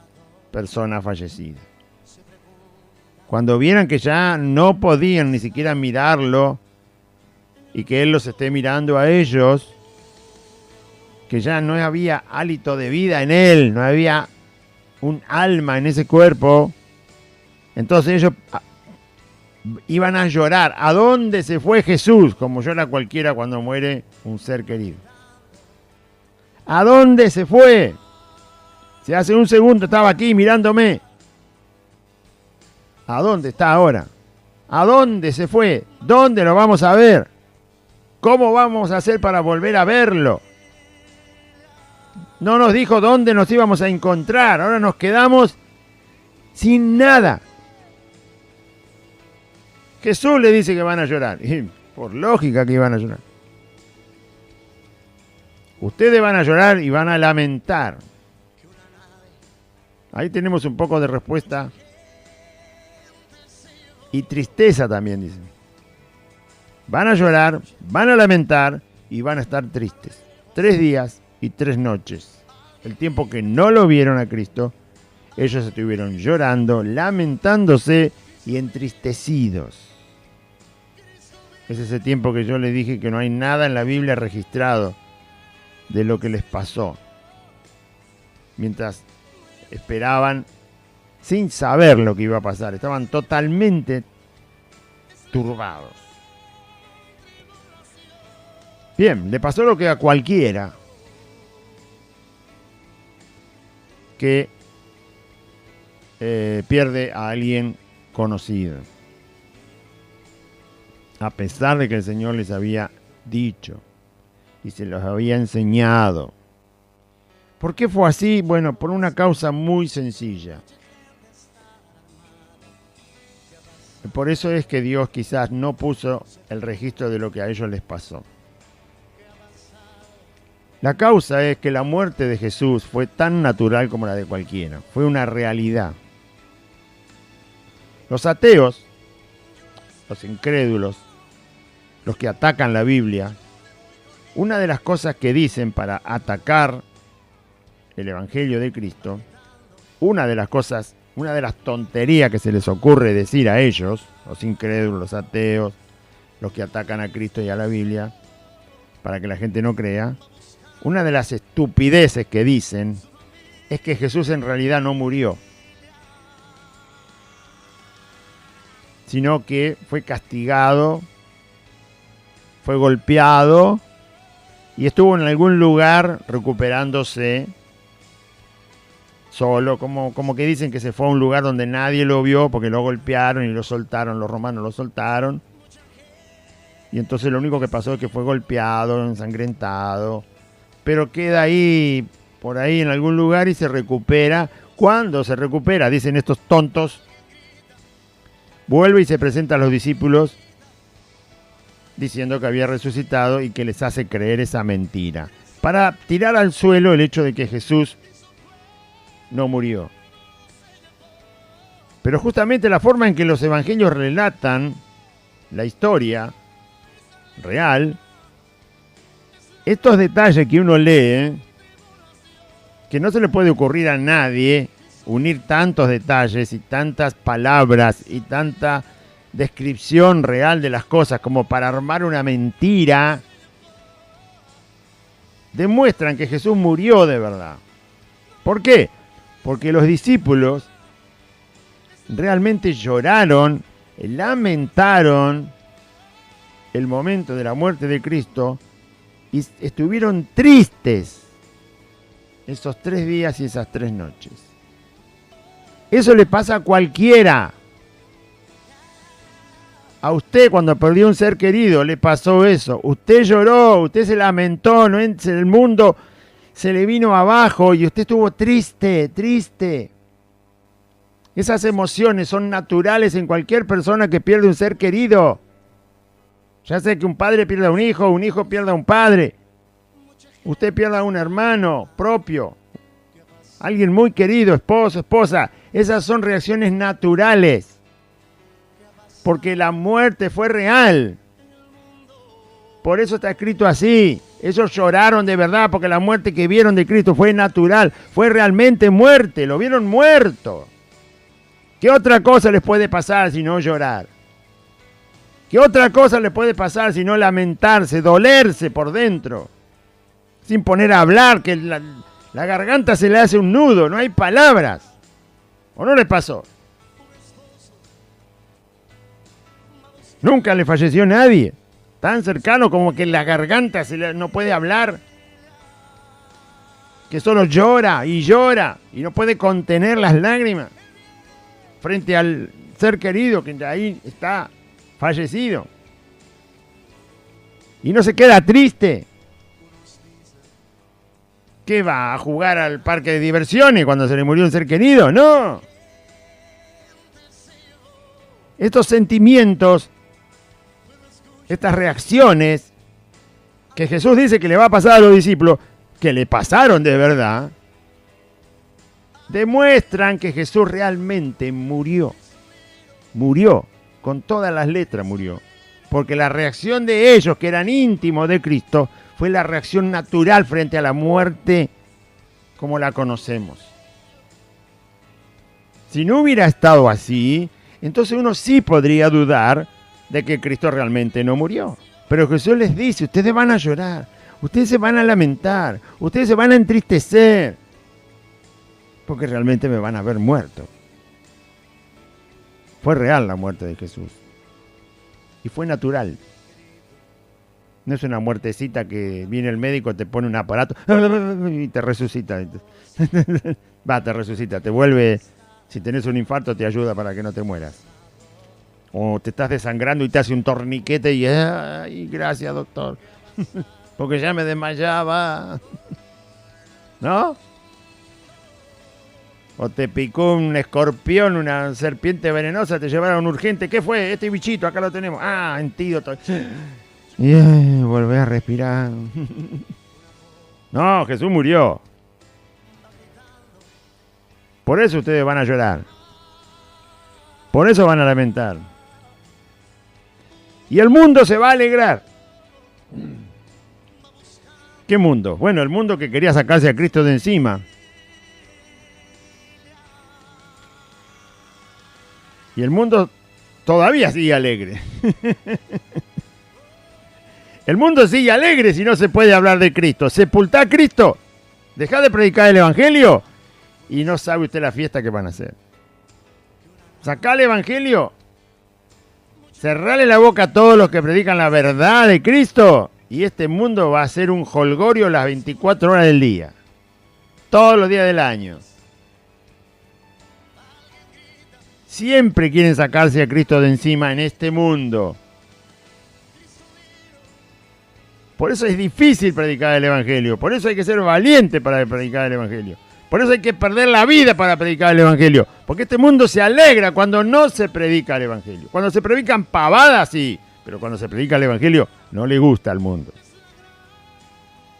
persona fallecida. Cuando vieran que ya no podían ni siquiera mirarlo y que Él los esté mirando a ellos, que ya no había hálito de vida en Él, no había un alma en ese cuerpo, entonces ellos iban a llorar. ¿A dónde se fue Jesús? Como llora cualquiera cuando muere un ser querido. ¿A dónde se fue? Si hace un segundo estaba aquí mirándome. ¿A dónde está ahora? ¿A dónde se fue? ¿Dónde lo vamos a ver? ¿Cómo vamos a hacer para volver a verlo? No nos dijo dónde nos íbamos a encontrar. Ahora nos quedamos sin nada. Jesús le dice que van a llorar. Y por lógica que iban a llorar. Ustedes van a llorar y van a lamentar. Ahí tenemos un poco de respuesta. Y tristeza también, dicen. Van a llorar, van a lamentar y van a estar tristes. 3 días y 3 noches. El tiempo que no lo vieron a Cristo, ellos estuvieron llorando, lamentándose y entristecidos. Es ese tiempo que yo les dije que no hay nada en la Biblia registrado de lo que les pasó mientras esperaban sin saber lo que iba a pasar. Estaban totalmente turbados. Bien, le pasó lo que a cualquiera que pierde a alguien conocido. A pesar de que el Señor les había dicho y se los había enseñado. ¿Por qué fue así? Bueno, por una causa muy sencilla. Por eso es que Dios quizás no puso el registro de lo que a ellos les pasó. La causa es que la muerte de Jesús fue tan natural como la de cualquiera. Fue una realidad. Los ateos, los incrédulos, los que atacan la Biblia, una de las cosas que dicen para atacar el Evangelio de Cristo, una de las tonterías que se les ocurre decir a ellos, los incrédulos, los ateos, los que atacan a Cristo y a la Biblia, para que la gente no crea, una de las estupideces que dicen es que Jesús en realidad no murió, sino que fue castigado, fue golpeado y estuvo en algún lugar recuperándose solo, como que dicen que se fue a un lugar donde nadie lo vio porque lo golpearon y lo soltaron, los romanos lo soltaron. Y entonces lo único que pasó es que fue golpeado, ensangrentado, pero queda ahí, por ahí en algún lugar y se recupera. Cuando se recupera, dicen estos tontos, vuelve y se presenta a los discípulos diciendo que había resucitado y que les hace creer esa mentira, para tirar al suelo el hecho de que Jesús no murió. Pero justamente la forma en que los evangelios relatan la historia real, estos detalles que uno lee, que no se le puede ocurrir a nadie unir tantos detalles y tantas palabras y tanta descripción real de las cosas como para armar una mentira, demuestran que Jesús murió de verdad. ¿Por qué? Porque los discípulos realmente lloraron, lamentaron el momento de la muerte de Cristo y estuvieron tristes esos 3 días y esas 3 noches. Eso le pasa a cualquiera. A usted cuando perdió un ser querido le pasó eso. Usted lloró, usted se lamentó, ¿no? El mundo se le vino abajo y usted estuvo triste. Esas emociones son naturales en cualquier persona que pierde un ser querido. Ya sea que un padre pierda a un hijo pierda a un padre, usted pierda a un hermano propio, alguien muy querido, esposo, esposa. Esas son reacciones naturales, porque la muerte fue real. Por eso está escrito así. Ellos lloraron de verdad, porque la muerte que vieron de Cristo fue natural, fue realmente muerte, lo vieron muerto. ¿Qué otra cosa les puede pasar si no llorar? ¿Qué otra cosa le puede pasar si no lamentarse, dolerse por dentro? Sin poner a hablar, que la garganta se le hace un nudo, no hay palabras. ¿O no le pasó? Nunca le falleció nadie tan cercano como que la garganta no puede hablar, que solo llora y no puede contener las lágrimas frente al ser querido que ahí está fallecido. Y no se queda triste. ¿Qué va a jugar al parque de diversiones cuando se le murió un ser querido? No. Estos sentimientos, estas reacciones que Jesús dice que le va a pasar a los discípulos, que le pasaron de verdad, demuestran que Jesús realmente murió. Murió. Con todas las letras murió. Porque la reacción de ellos, que eran íntimos de Cristo, fue la reacción natural frente a la muerte como la conocemos. Si no hubiera estado así, entonces uno sí podría dudar de que Cristo realmente no murió. Pero Jesús les dice, ustedes van a llorar, ustedes se van a lamentar, ustedes se van a entristecer, porque realmente me van a ver muerto. Fue real la muerte de Jesús. Y fue natural. No es una muertecita que viene el médico, te pone un aparato y te resucita. Te resucita, te vuelve. Si tenés un infarto, te ayuda para que no te mueras. O te estás desangrando y te hace un torniquete y ¡ay, gracias, doctor! Porque ya me desmayaba. ¿No? O te picó un escorpión, una serpiente venenosa, te llevaron urgente. ¿Qué fue? Este bichito, acá lo tenemos. Ah, antídoto. Y volvé a respirar. No, Jesús murió. Por eso ustedes van a llorar. Por eso van a lamentar. Y el mundo se va a alegrar. ¿Qué mundo? Bueno, el mundo que quería sacarse a Cristo de encima. Y el mundo todavía sigue alegre. El mundo sigue alegre si no se puede hablar de Cristo. Sepultá a Cristo. Dejá de predicar el Evangelio y no sabe usted la fiesta que van a hacer. Sacá el Evangelio. Cerrale la boca a todos los que predican la verdad de Cristo. Y este mundo va a ser un jolgorio las 24 horas del día. Todos los días del año. Siempre quieren sacarse a Cristo de encima en este mundo. Por eso es difícil predicar el Evangelio. Por eso hay que ser valiente para predicar el Evangelio. Por eso hay que perder la vida para predicar el Evangelio. Porque este mundo se alegra cuando no se predica el Evangelio. Cuando se predican pavadas, sí. Pero cuando se predica el Evangelio, no le gusta al mundo.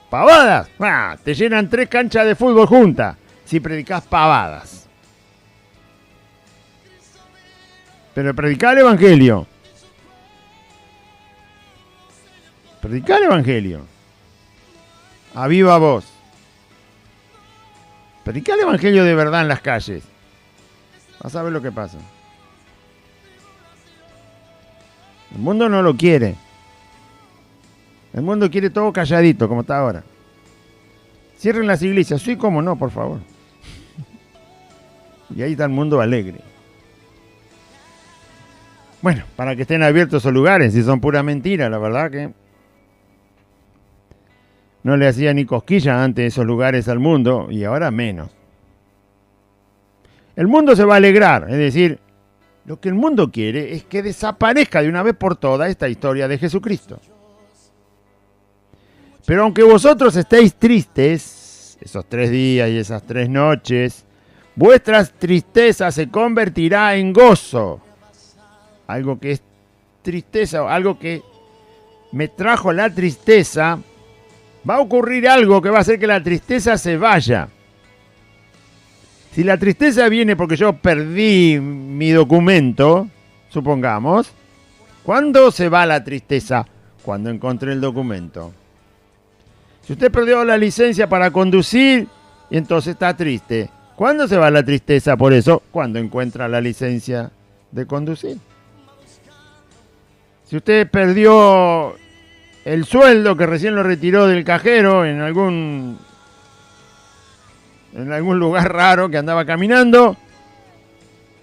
Pavadas. Te llenan 3 canchas de fútbol juntas si predicas pavadas. Pero predicar el Evangelio. Predicar el Evangelio. A viva voz. Predicar el Evangelio de verdad en las calles. Vas a ver lo que pasa. El mundo no lo quiere. El mundo quiere todo calladito, como está ahora. Cierren las iglesias. Sí, cómo no, por favor. Y ahí está el mundo alegre. Bueno, para que estén abiertos esos lugares, si son pura mentira, la verdad que no le hacía ni cosquilla antes esos lugares al mundo, y ahora menos. El mundo se va a alegrar, es decir, lo que el mundo quiere es que desaparezca de una vez por todas esta historia de Jesucristo. Pero aunque vosotros estéis tristes, esos 3 días y esas 3 noches, vuestra tristeza se convertirá en gozo. Algo que es tristeza, algo que me trajo la tristeza, va a ocurrir algo que va a hacer que la tristeza se vaya. Si la tristeza viene porque yo perdí mi documento, supongamos, ¿cuándo se va la tristeza? Cuando encontré el documento. Si usted perdió la licencia para conducir, y entonces está triste. ¿Cuándo se va la tristeza por eso? Cuando encuentra la licencia de conducir. Si usted perdió el sueldo que recién lo retiró del cajero en algún lugar raro que andaba caminando,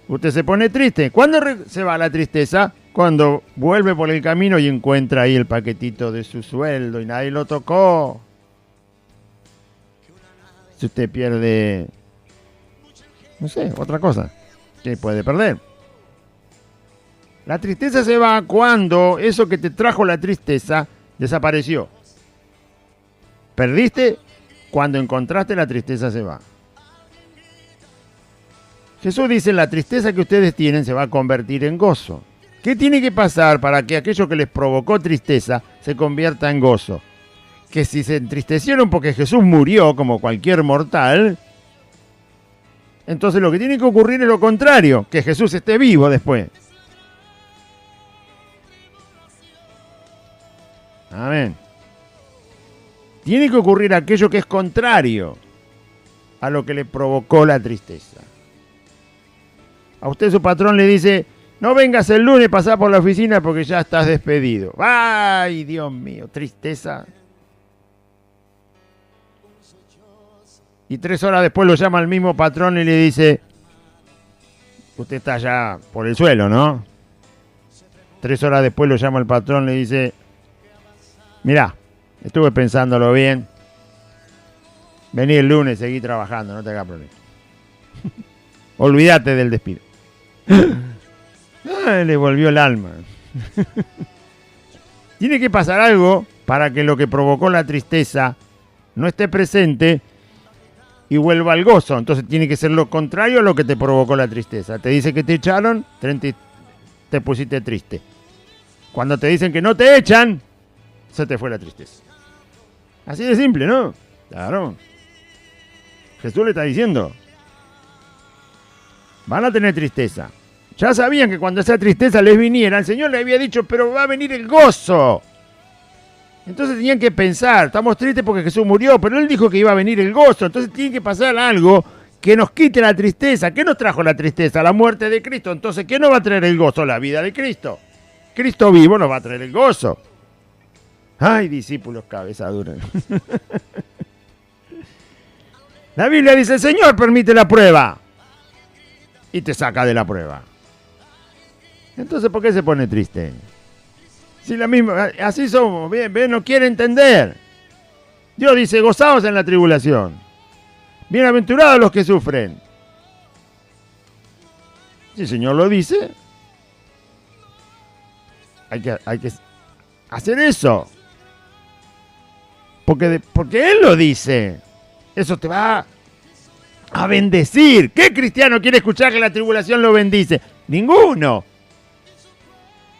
usted se pone triste. ¿Cuándo se va la tristeza? Cuando vuelve por el camino y encuentra ahí el paquetito de su sueldo y nadie lo tocó. Si usted pierde, no sé, otra cosa que puede perder. La tristeza se va cuando eso que te trajo la tristeza desapareció. Perdiste, cuando encontraste la tristeza se va. Jesús dice, la tristeza que ustedes tienen se va a convertir en gozo. ¿Qué tiene que pasar para que aquello que les provocó tristeza se convierta en gozo? Que si se entristecieron porque Jesús murió como cualquier mortal, entonces lo que tiene que ocurrir es lo contrario, que Jesús esté vivo después. Amén. Tiene que ocurrir aquello que es contrario a lo que le provocó la tristeza. A usted su patrón le dice, no vengas el lunes, pasá por la oficina porque ya estás despedido. ¡Ay, Dios mío! Tristeza. Y 3 horas después lo llama el mismo patrón y le dice, usted está ya por el suelo, ¿no? 3 horas después lo llama el patrón, le dice, mirá, estuve pensándolo bien, vení el lunes, seguí trabajando, no te hagas problema. Olvídate del despido. Ay, le volvió el alma. Tiene que pasar algo para que lo que provocó la tristeza no esté presente y vuelva al gozo. Entonces tiene que ser lo contrario a lo que te provocó la tristeza. Te dice que te echaron, te pusiste triste. Cuando te dicen que no te echan, se te fue la tristeza. Así de simple, ¿no? Claro. Jesús le está diciendo, van a tener tristeza. Ya sabían que cuando esa tristeza les viniera, el Señor le había dicho, pero va a venir el gozo. Entonces tenían que pensar, estamos tristes porque Jesús murió, pero Él dijo que iba a venir el gozo. Entonces tiene que pasar algo que nos quite la tristeza. ¿Qué nos trajo la tristeza? La muerte de Cristo. Entonces, ¿qué nos va a traer el gozo? La vida de Cristo. Cristo vivo nos va a traer el gozo. Ay, discípulos, cabeza dura. La Biblia dice, el Señor permite la prueba y te saca de la prueba. Entonces, ¿por qué se pone triste? Si la misma, así somos, bien, no quiere entender. Dios dice, gozaos en la tribulación. Bienaventurados los que sufren. Si el Señor lo dice, hay que hacer eso. Porque Él lo dice. Eso te va a bendecir. ¿Qué cristiano quiere escuchar que la tribulación lo bendice? Ninguno.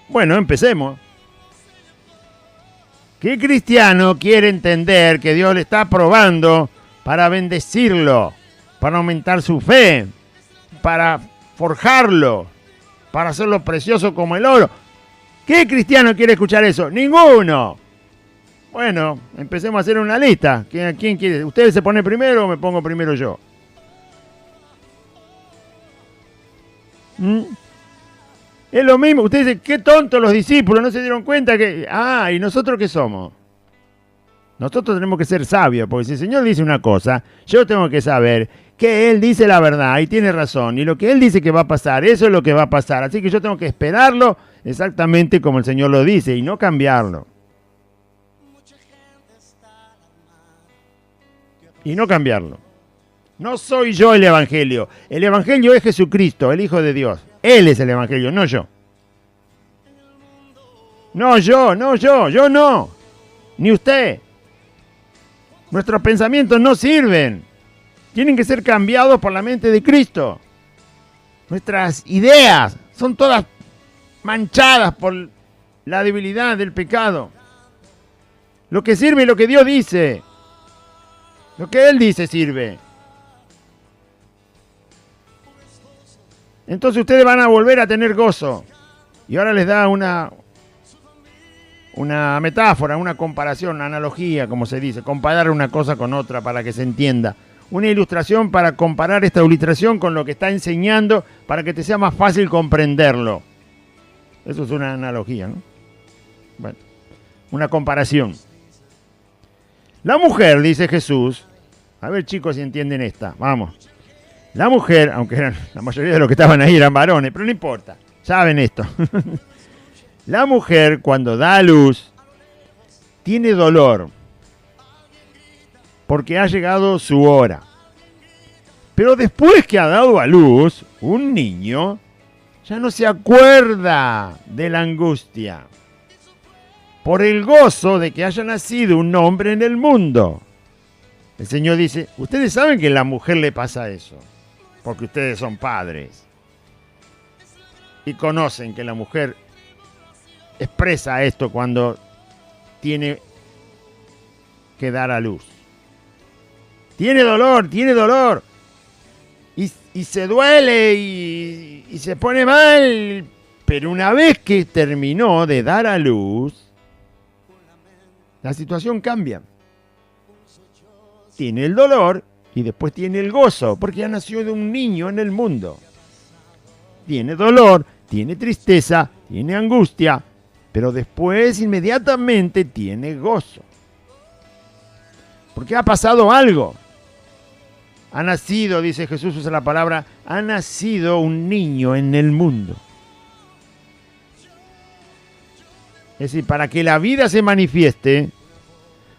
Bueno, empecemos. ¿Qué cristiano quiere entender que Dios le está probando para bendecirlo, para aumentar su fe, para forjarlo, para hacerlo precioso como el oro? ¿Qué cristiano quiere escuchar eso? Ninguno. Bueno, empecemos a hacer una lista. ¿Quién quiere? ¿Ustedes se ponen primero o me pongo primero yo? Es lo mismo. Ustedes dicen, qué tontos los discípulos, no se dieron cuenta que... ¿y nosotros qué somos? Nosotros tenemos que ser sabios, porque si el Señor dice una cosa, yo tengo que saber que Él dice la verdad y tiene razón. Y lo que Él dice que va a pasar, eso es lo que va a pasar. Así que yo tengo que esperarlo exactamente como el Señor lo dice y no cambiarlo. Y no cambiarlo. No soy yo el Evangelio. El Evangelio es Jesucristo, el Hijo de Dios. Él es el Evangelio, no yo. No yo no. Ni usted. Nuestros pensamientos no sirven. Tienen que ser cambiados por la mente de Cristo. Nuestras ideas son todas manchadas por la debilidad del pecado. Lo que sirve es lo que Dios dice. Lo que Él dice sirve. Entonces ustedes van a volver a tener gozo. Y ahora les da una metáfora, una comparación, una analogía, como se dice. Comparar una cosa con otra para que se entienda. Una ilustración para comparar esta ilustración con lo que está enseñando para que te sea más fácil comprenderlo. Eso es una analogía, ¿no? Bueno, una comparación. La mujer, dice Jesús, a ver chicos si entienden esta, vamos. La mujer, aunque la mayoría de los que estaban ahí eran varones, pero no importa, saben esto. La mujer cuando da a luz tiene dolor porque ha llegado su hora. Pero después que ha dado a luz un niño, ya no se acuerda de la angustia por el gozo de que haya nacido un hombre en el mundo. El Señor dice, ustedes saben que a la mujer le pasa eso, porque ustedes son padres. Y conocen que la mujer expresa esto cuando tiene que dar a luz. Tiene dolor. Y se duele y se pone mal. Pero una vez que terminó de dar a luz, la situación cambia. Tiene el dolor y después tiene el gozo, porque ya nació de un niño en el mundo. Tiene dolor, tiene tristeza, tiene angustia, pero después inmediatamente tiene gozo. Porque ha pasado algo. Ha nacido, dice Jesús, usa la palabra, ha nacido un niño en el mundo. Es decir, para que la vida se manifieste,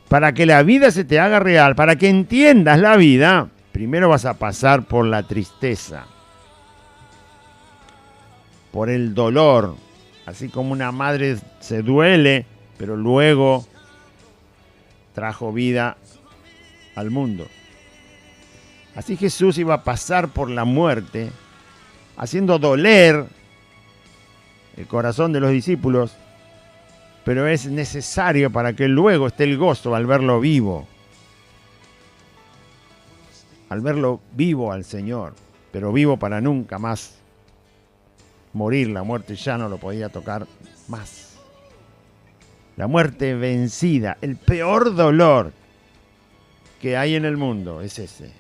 para que la vida se te haga real, para que entiendas la vida, primero vas a pasar por la tristeza, por el dolor, así como una madre se duele, pero luego trajo vida al mundo. Así Jesús iba a pasar por la muerte, haciendo doler el corazón de los discípulos, pero es necesario para que luego esté el gozo al verlo vivo. Al verlo vivo al Señor, pero vivo para nunca más morir. La muerte ya no lo podía tocar más. La muerte vencida, el peor dolor que hay en el mundo es ese.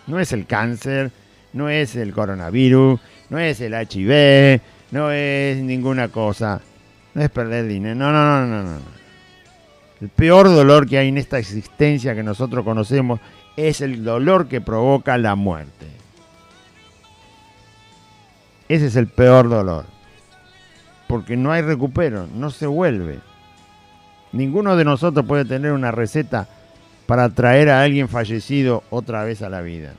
No es el cáncer, no es el coronavirus, no es el HIV, no es ninguna cosa. No es perder dinero, no. El peor dolor que hay en esta existencia que nosotros conocemos es el dolor que provoca la muerte. Ese es el peor dolor. Porque no hay recupero, no se vuelve. Ninguno de nosotros puede tener una receta para traer a alguien fallecido otra vez a la vida.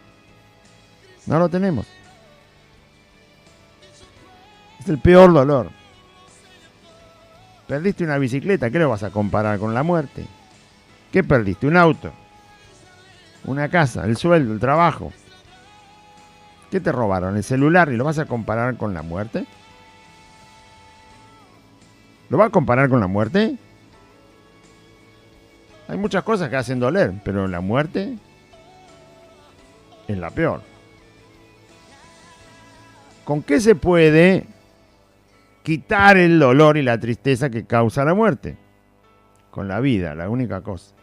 No lo tenemos. Es el peor dolor. Perdiste una bicicleta, ¿qué lo vas a comparar con la muerte? ¿Qué perdiste? Un auto, una casa, el sueldo, el trabajo. ¿Qué te robaron? El celular, ¿y lo vas a comparar con la muerte? ¿Lo vas a comparar con la muerte? Hay muchas cosas que hacen doler, pero la muerte es la peor. ¿Con qué se puede quitar el dolor y la tristeza que causa la muerte? Con la vida, la única cosa.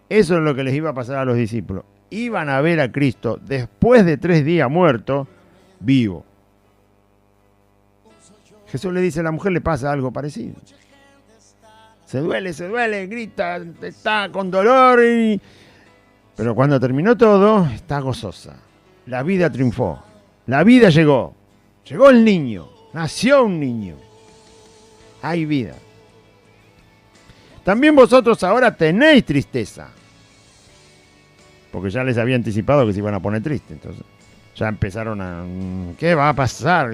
Eso es lo que les iba a pasar a los discípulos. Iban a ver a Cristo después de 3 días muerto, vivo. Jesús le dice a la mujer, le pasa algo parecido. Se duele, grita, está con dolor. Pero cuando terminó todo, está gozosa. La vida triunfó. La vida llegó. Llegó el niño. Nació un niño. Hay vida. También vosotros ahora tenéis tristeza. Porque ya les había anticipado que se iban a poner tristes. Entonces ya empezaron a... ¿Qué va a pasar?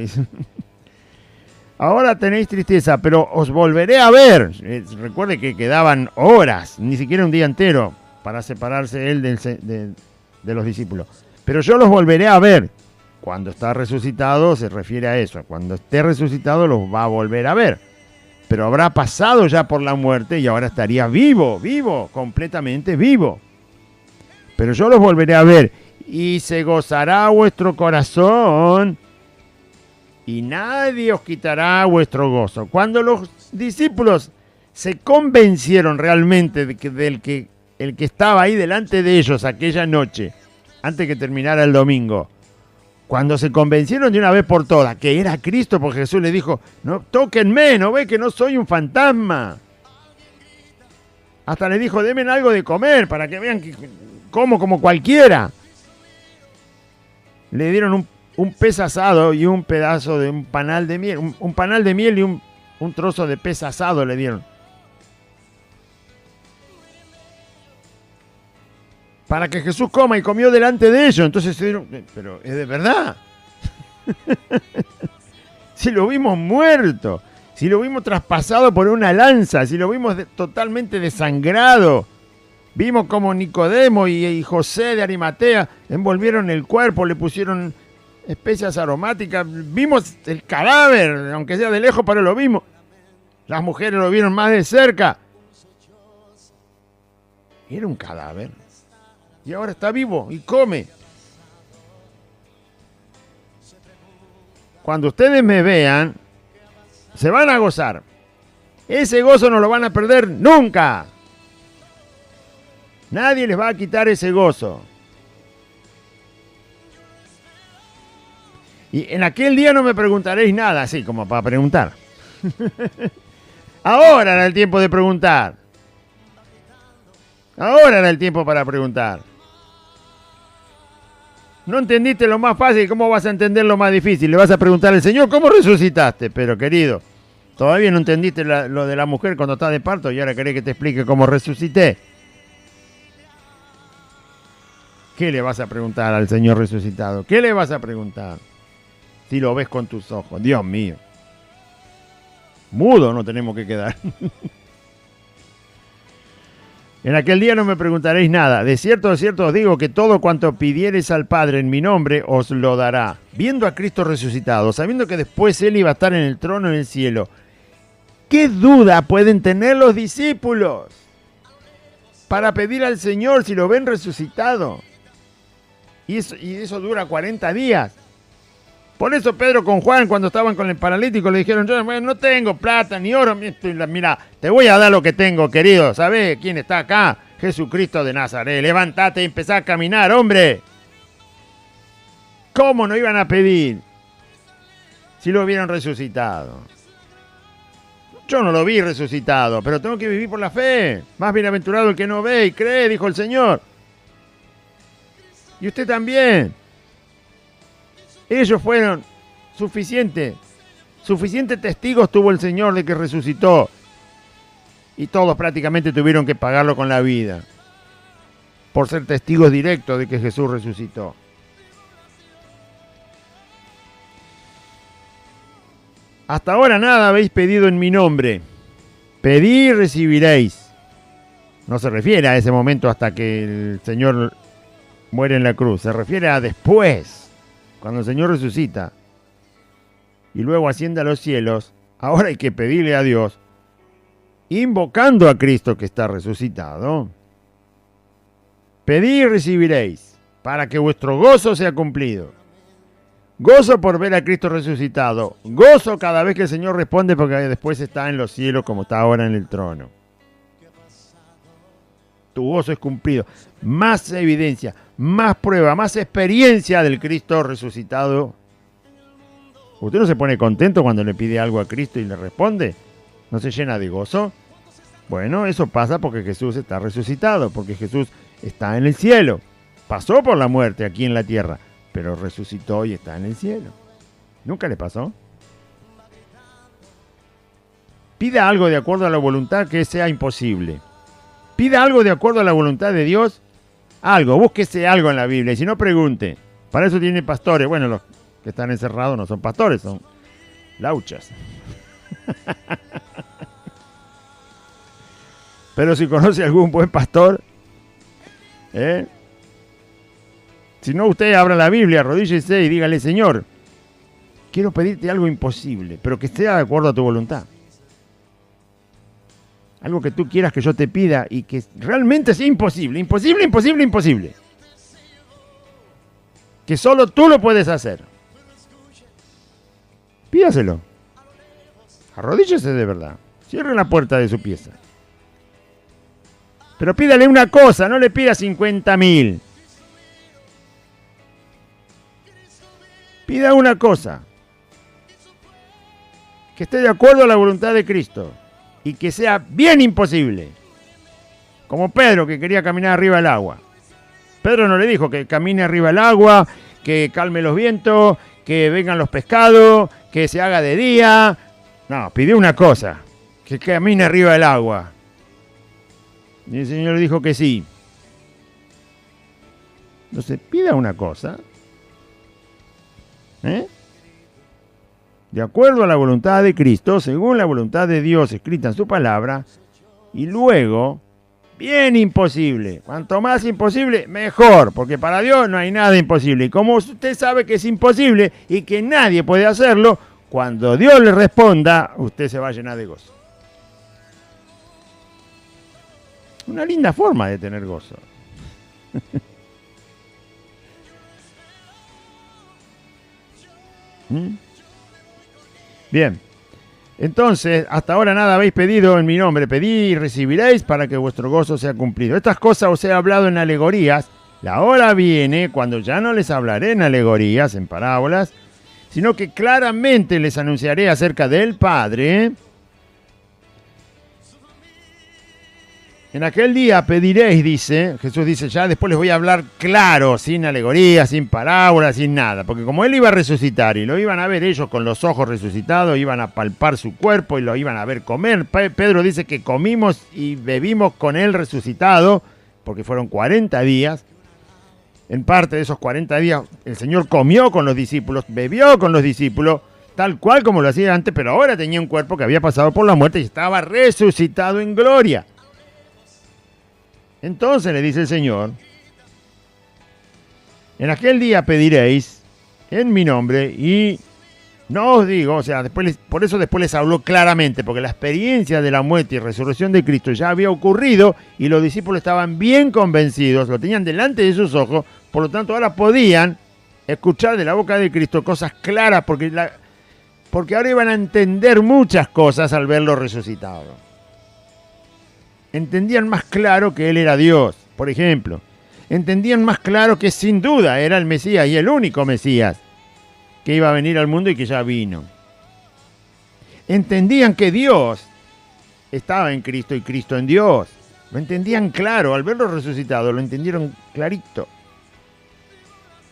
Ahora tenéis tristeza, pero os volveré a ver. Recuerde que quedaban horas, ni siquiera un día entero, para separarse él de los discípulos. Pero yo los volveré a ver. Cuando está resucitado se refiere a eso. Cuando esté resucitado los va a volver a ver. Pero habrá pasado ya por la muerte y ahora estaría vivo, completamente vivo. Pero yo los volveré a ver y se gozará vuestro corazón y nadie os quitará vuestro gozo. Cuando los discípulos se convencieron realmente de que el que estaba ahí delante de ellos aquella noche, antes que terminara el domingo, cuando se convencieron de una vez por todas que era Cristo, porque Jesús les dijo, no, tóquenme, ¿no ve que no soy un fantasma? Hasta les dijo, denme algo de comer para que vean que como cualquiera. Le dieron un pez asado y un pedazo de un panal de miel, un panal de miel y un trozo de pez asado le dieron. Para que Jesús coma, y comió delante de ellos. Entonces se dieron, pero es de verdad. Si lo vimos muerto, si lo vimos traspasado por una lanza, si lo vimos totalmente desangrado, vimos como Nicodemo y José de Arimatea envolvieron el cuerpo, le pusieron especias aromáticas, vimos el cadáver, aunque sea de lejos, pero lo vimos. Las mujeres lo vieron más de cerca. Era un cadáver. Y ahora está vivo y come. Cuando ustedes me vean, se van a gozar. Ese gozo no lo van a perder nunca. Nadie les va a quitar ese gozo. Y en aquel día no me preguntaréis nada, así como para preguntar. Ahora era el tiempo de preguntar. Ahora era el tiempo para preguntar. No entendiste lo más fácil, ¿cómo vas a entender lo más difícil? Le vas a preguntar al Señor, ¿cómo resucitaste? Pero querido, todavía no entendiste lo de la mujer cuando está de parto y ahora querés que te explique cómo resucité. ¿Qué le vas a preguntar al Señor resucitado? ¿Qué le vas a preguntar? Si lo ves con tus ojos, Dios mío. Mudo no tenemos que quedar. En aquel día no me preguntaréis nada. De cierto os digo que todo cuanto pidiereis al Padre en mi nombre os lo dará. Viendo a Cristo resucitado, sabiendo que después Él iba a estar en el trono en el cielo, ¿qué duda pueden tener los discípulos para pedir al Señor si lo ven resucitado? Y eso dura 40 días. Por eso Pedro con Juan, cuando estaban con el paralítico, le dijeron, yo no tengo plata ni oro. Mira, te voy a dar lo que tengo, querido. ¿Sabés quién está acá? Jesucristo de Nazaret. Levántate y empezá a caminar, hombre. ¿Cómo no iban a pedir si lo hubieran resucitado? Yo no lo vi resucitado, pero tengo que vivir por la fe. Más bienaventurado el que no ve y cree, dijo el Señor. Y usted también. Ellos fueron suficientes testigos tuvo el Señor de que resucitó. Y todos prácticamente tuvieron que pagarlo con la vida. Por ser testigos directos de que Jesús resucitó. Hasta ahora nada habéis pedido en mi nombre. Pedí y recibiréis. No se refiere a ese momento hasta que el Señor muere en la cruz. Se refiere a después. Cuando el Señor resucita y luego asciende a los cielos, ahora hay que pedirle a Dios, invocando a Cristo que está resucitado. Pedid y recibiréis, para que vuestro gozo sea cumplido. Gozo por ver a Cristo resucitado. Gozo cada vez que el Señor responde, porque después está en los cielos como está ahora en el trono. Tu gozo es cumplido. Más evidencia, más prueba, más experiencia del Cristo resucitado. ¿Usted no se pone contento cuando le pide algo a Cristo y le responde? ¿No se llena de gozo? Bueno, eso pasa porque Jesús está resucitado, porque Jesús está en el cielo. Pasó por la muerte aquí en la tierra, pero resucitó y está en el cielo. ¿Nunca le pasó? Pida algo de acuerdo a la voluntad que sea imposible. Pida algo de acuerdo a la voluntad de Dios. Algo, búsquese algo en la Biblia. Y si no, pregunte. Para eso tiene pastores. Bueno, los que están encerrados no son pastores, son lauchas. Pero si conoce algún buen pastor, si no, usted abra la Biblia, arrodíllese y dígale, Señor, quiero pedirte algo imposible, pero que sea de acuerdo a tu voluntad. Algo que tú quieras que yo te pida y que realmente sea imposible, imposible, imposible, imposible. Que solo tú lo puedes hacer. Pídaselo. Arrodíllese de verdad. Cierre la puerta de su pieza. Pero pídale una cosa, no le pida 50.000. Pida una cosa. Que esté de acuerdo a la voluntad de Cristo. Y que sea bien imposible. Como Pedro, que quería caminar arriba del agua. Pedro no le dijo que camine arriba del agua, que calme los vientos, que vengan los pescados, que se haga de día. No, pidió una cosa, que camine arriba del agua. Y el Señor le dijo que sí. Entonces, pida una cosa. De acuerdo a la voluntad de Cristo, según la voluntad de Dios escrita en su palabra, y luego, bien imposible. Cuanto más imposible, mejor, porque para Dios no hay nada imposible. Y como usted sabe que es imposible y que nadie puede hacerlo, cuando Dios le responda, usted se va a llenar de gozo. Una linda forma de tener gozo. Bien, entonces, hasta ahora nada habéis pedido en mi nombre. Pedid y recibiréis para que vuestro gozo sea cumplido. Estas cosas os he hablado en alegorías. La hora viene cuando ya no les hablaré en alegorías, en parábolas, sino que claramente les anunciaré acerca del Padre. En aquel día pediréis, dice, Jesús dice, ya después les voy a hablar claro, sin alegorías, sin parábolas, sin nada, porque como él iba a resucitar y lo iban a ver ellos con los ojos resucitados, iban a palpar su cuerpo y lo iban a ver comer. Pedro dice que comimos y bebimos con él resucitado, porque fueron 40 días. En parte de esos 40 días el Señor comió con los discípulos, bebió con los discípulos, tal cual como lo hacía antes, pero ahora tenía un cuerpo que había pasado por la muerte y estaba resucitado en gloria. Entonces le dice el Señor, en aquel día pediréis en mi nombre y no os digo, o sea, por eso después les habló claramente, porque la experiencia de la muerte y resurrección de Cristo ya había ocurrido y los discípulos estaban bien convencidos, lo tenían delante de sus ojos, por lo tanto ahora podían escuchar de la boca de Cristo cosas claras, porque ahora iban a entender muchas cosas al verlo resucitado. Entendían más claro que Él era Dios, por ejemplo. Entendían más claro que sin duda era el Mesías y el único Mesías que iba a venir al mundo y que ya vino. Entendían que Dios estaba en Cristo y Cristo en Dios. Lo entendían claro, al verlo resucitado, lo entendieron clarito.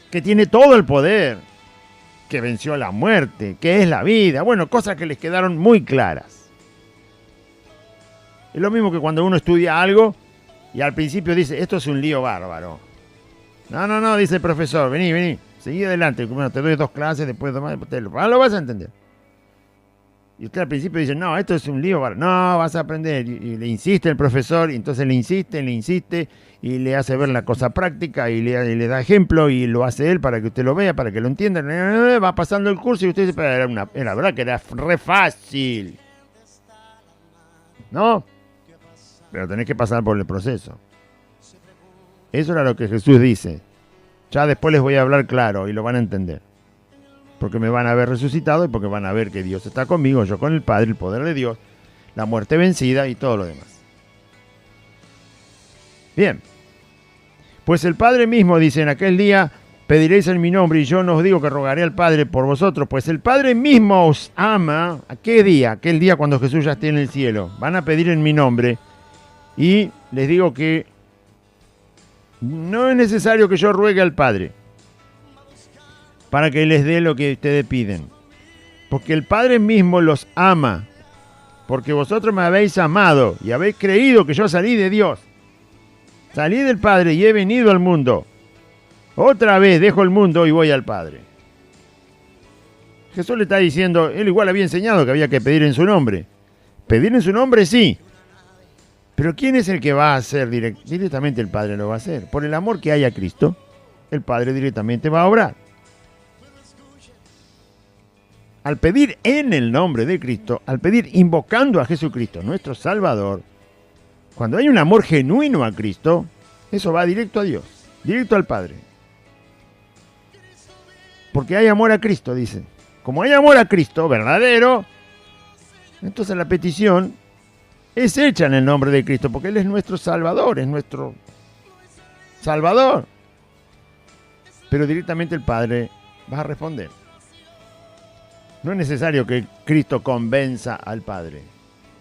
Que tiene todo el poder, que venció la muerte, que es la vida. Bueno, cosas que les quedaron muy claras. Es lo mismo que cuando uno estudia algo y al principio dice, esto es un lío bárbaro. No, dice el profesor, vení, seguí adelante. Bueno, te doy 2 clases, después lo vas a entender. Y usted al principio dice, no, esto es un lío bárbaro. No, vas a aprender. Y le insiste el profesor, y entonces le insiste, y le hace ver la cosa práctica, y le da ejemplo, y lo hace él para que usted lo vea, para que lo entienda. Va pasando el curso y usted dice, pero era verdad que era re fácil. ¿No? Pero tenés que pasar por el proceso. Eso era lo que Jesús dice. Ya después les voy a hablar claro y lo van a entender. Porque me van a ver resucitado y porque van a ver que Dios está conmigo, yo con el Padre, el poder de Dios, la muerte vencida y todo lo demás. Bien. Pues el Padre mismo dice, en aquel día pediréis en mi nombre y yo no os digo que rogaré al Padre por vosotros, pues el Padre mismo os ama. ¿A qué día? Aquel día cuando Jesús ya esté en el cielo. Van a pedir en mi nombre. Y les digo que no es necesario que yo ruegue al Padre para que les dé lo que ustedes piden. Porque el Padre mismo los ama. Porque vosotros me habéis amado y habéis creído que yo salí de Dios. Salí del Padre y he venido al mundo. Otra vez dejo el mundo y voy al Padre. Jesús le está diciendo, él igual había enseñado que había que pedir en su nombre. Pedir en su nombre sí. Pero ¿quién es el que va a hacer directamente? El Padre lo va a hacer. Por el amor que hay a Cristo, el Padre directamente va a obrar. Al pedir en el nombre de Cristo, al pedir invocando a Jesucristo, nuestro Salvador, cuando hay un amor genuino a Cristo, eso va directo a Dios, directo al Padre. Porque hay amor a Cristo, dice. Como hay amor a Cristo verdadero, entonces la petición es hecha en el nombre de Cristo, porque Él es nuestro Salvador, es nuestro Salvador. Pero directamente el Padre va a responder. No es necesario que Cristo convenza al Padre.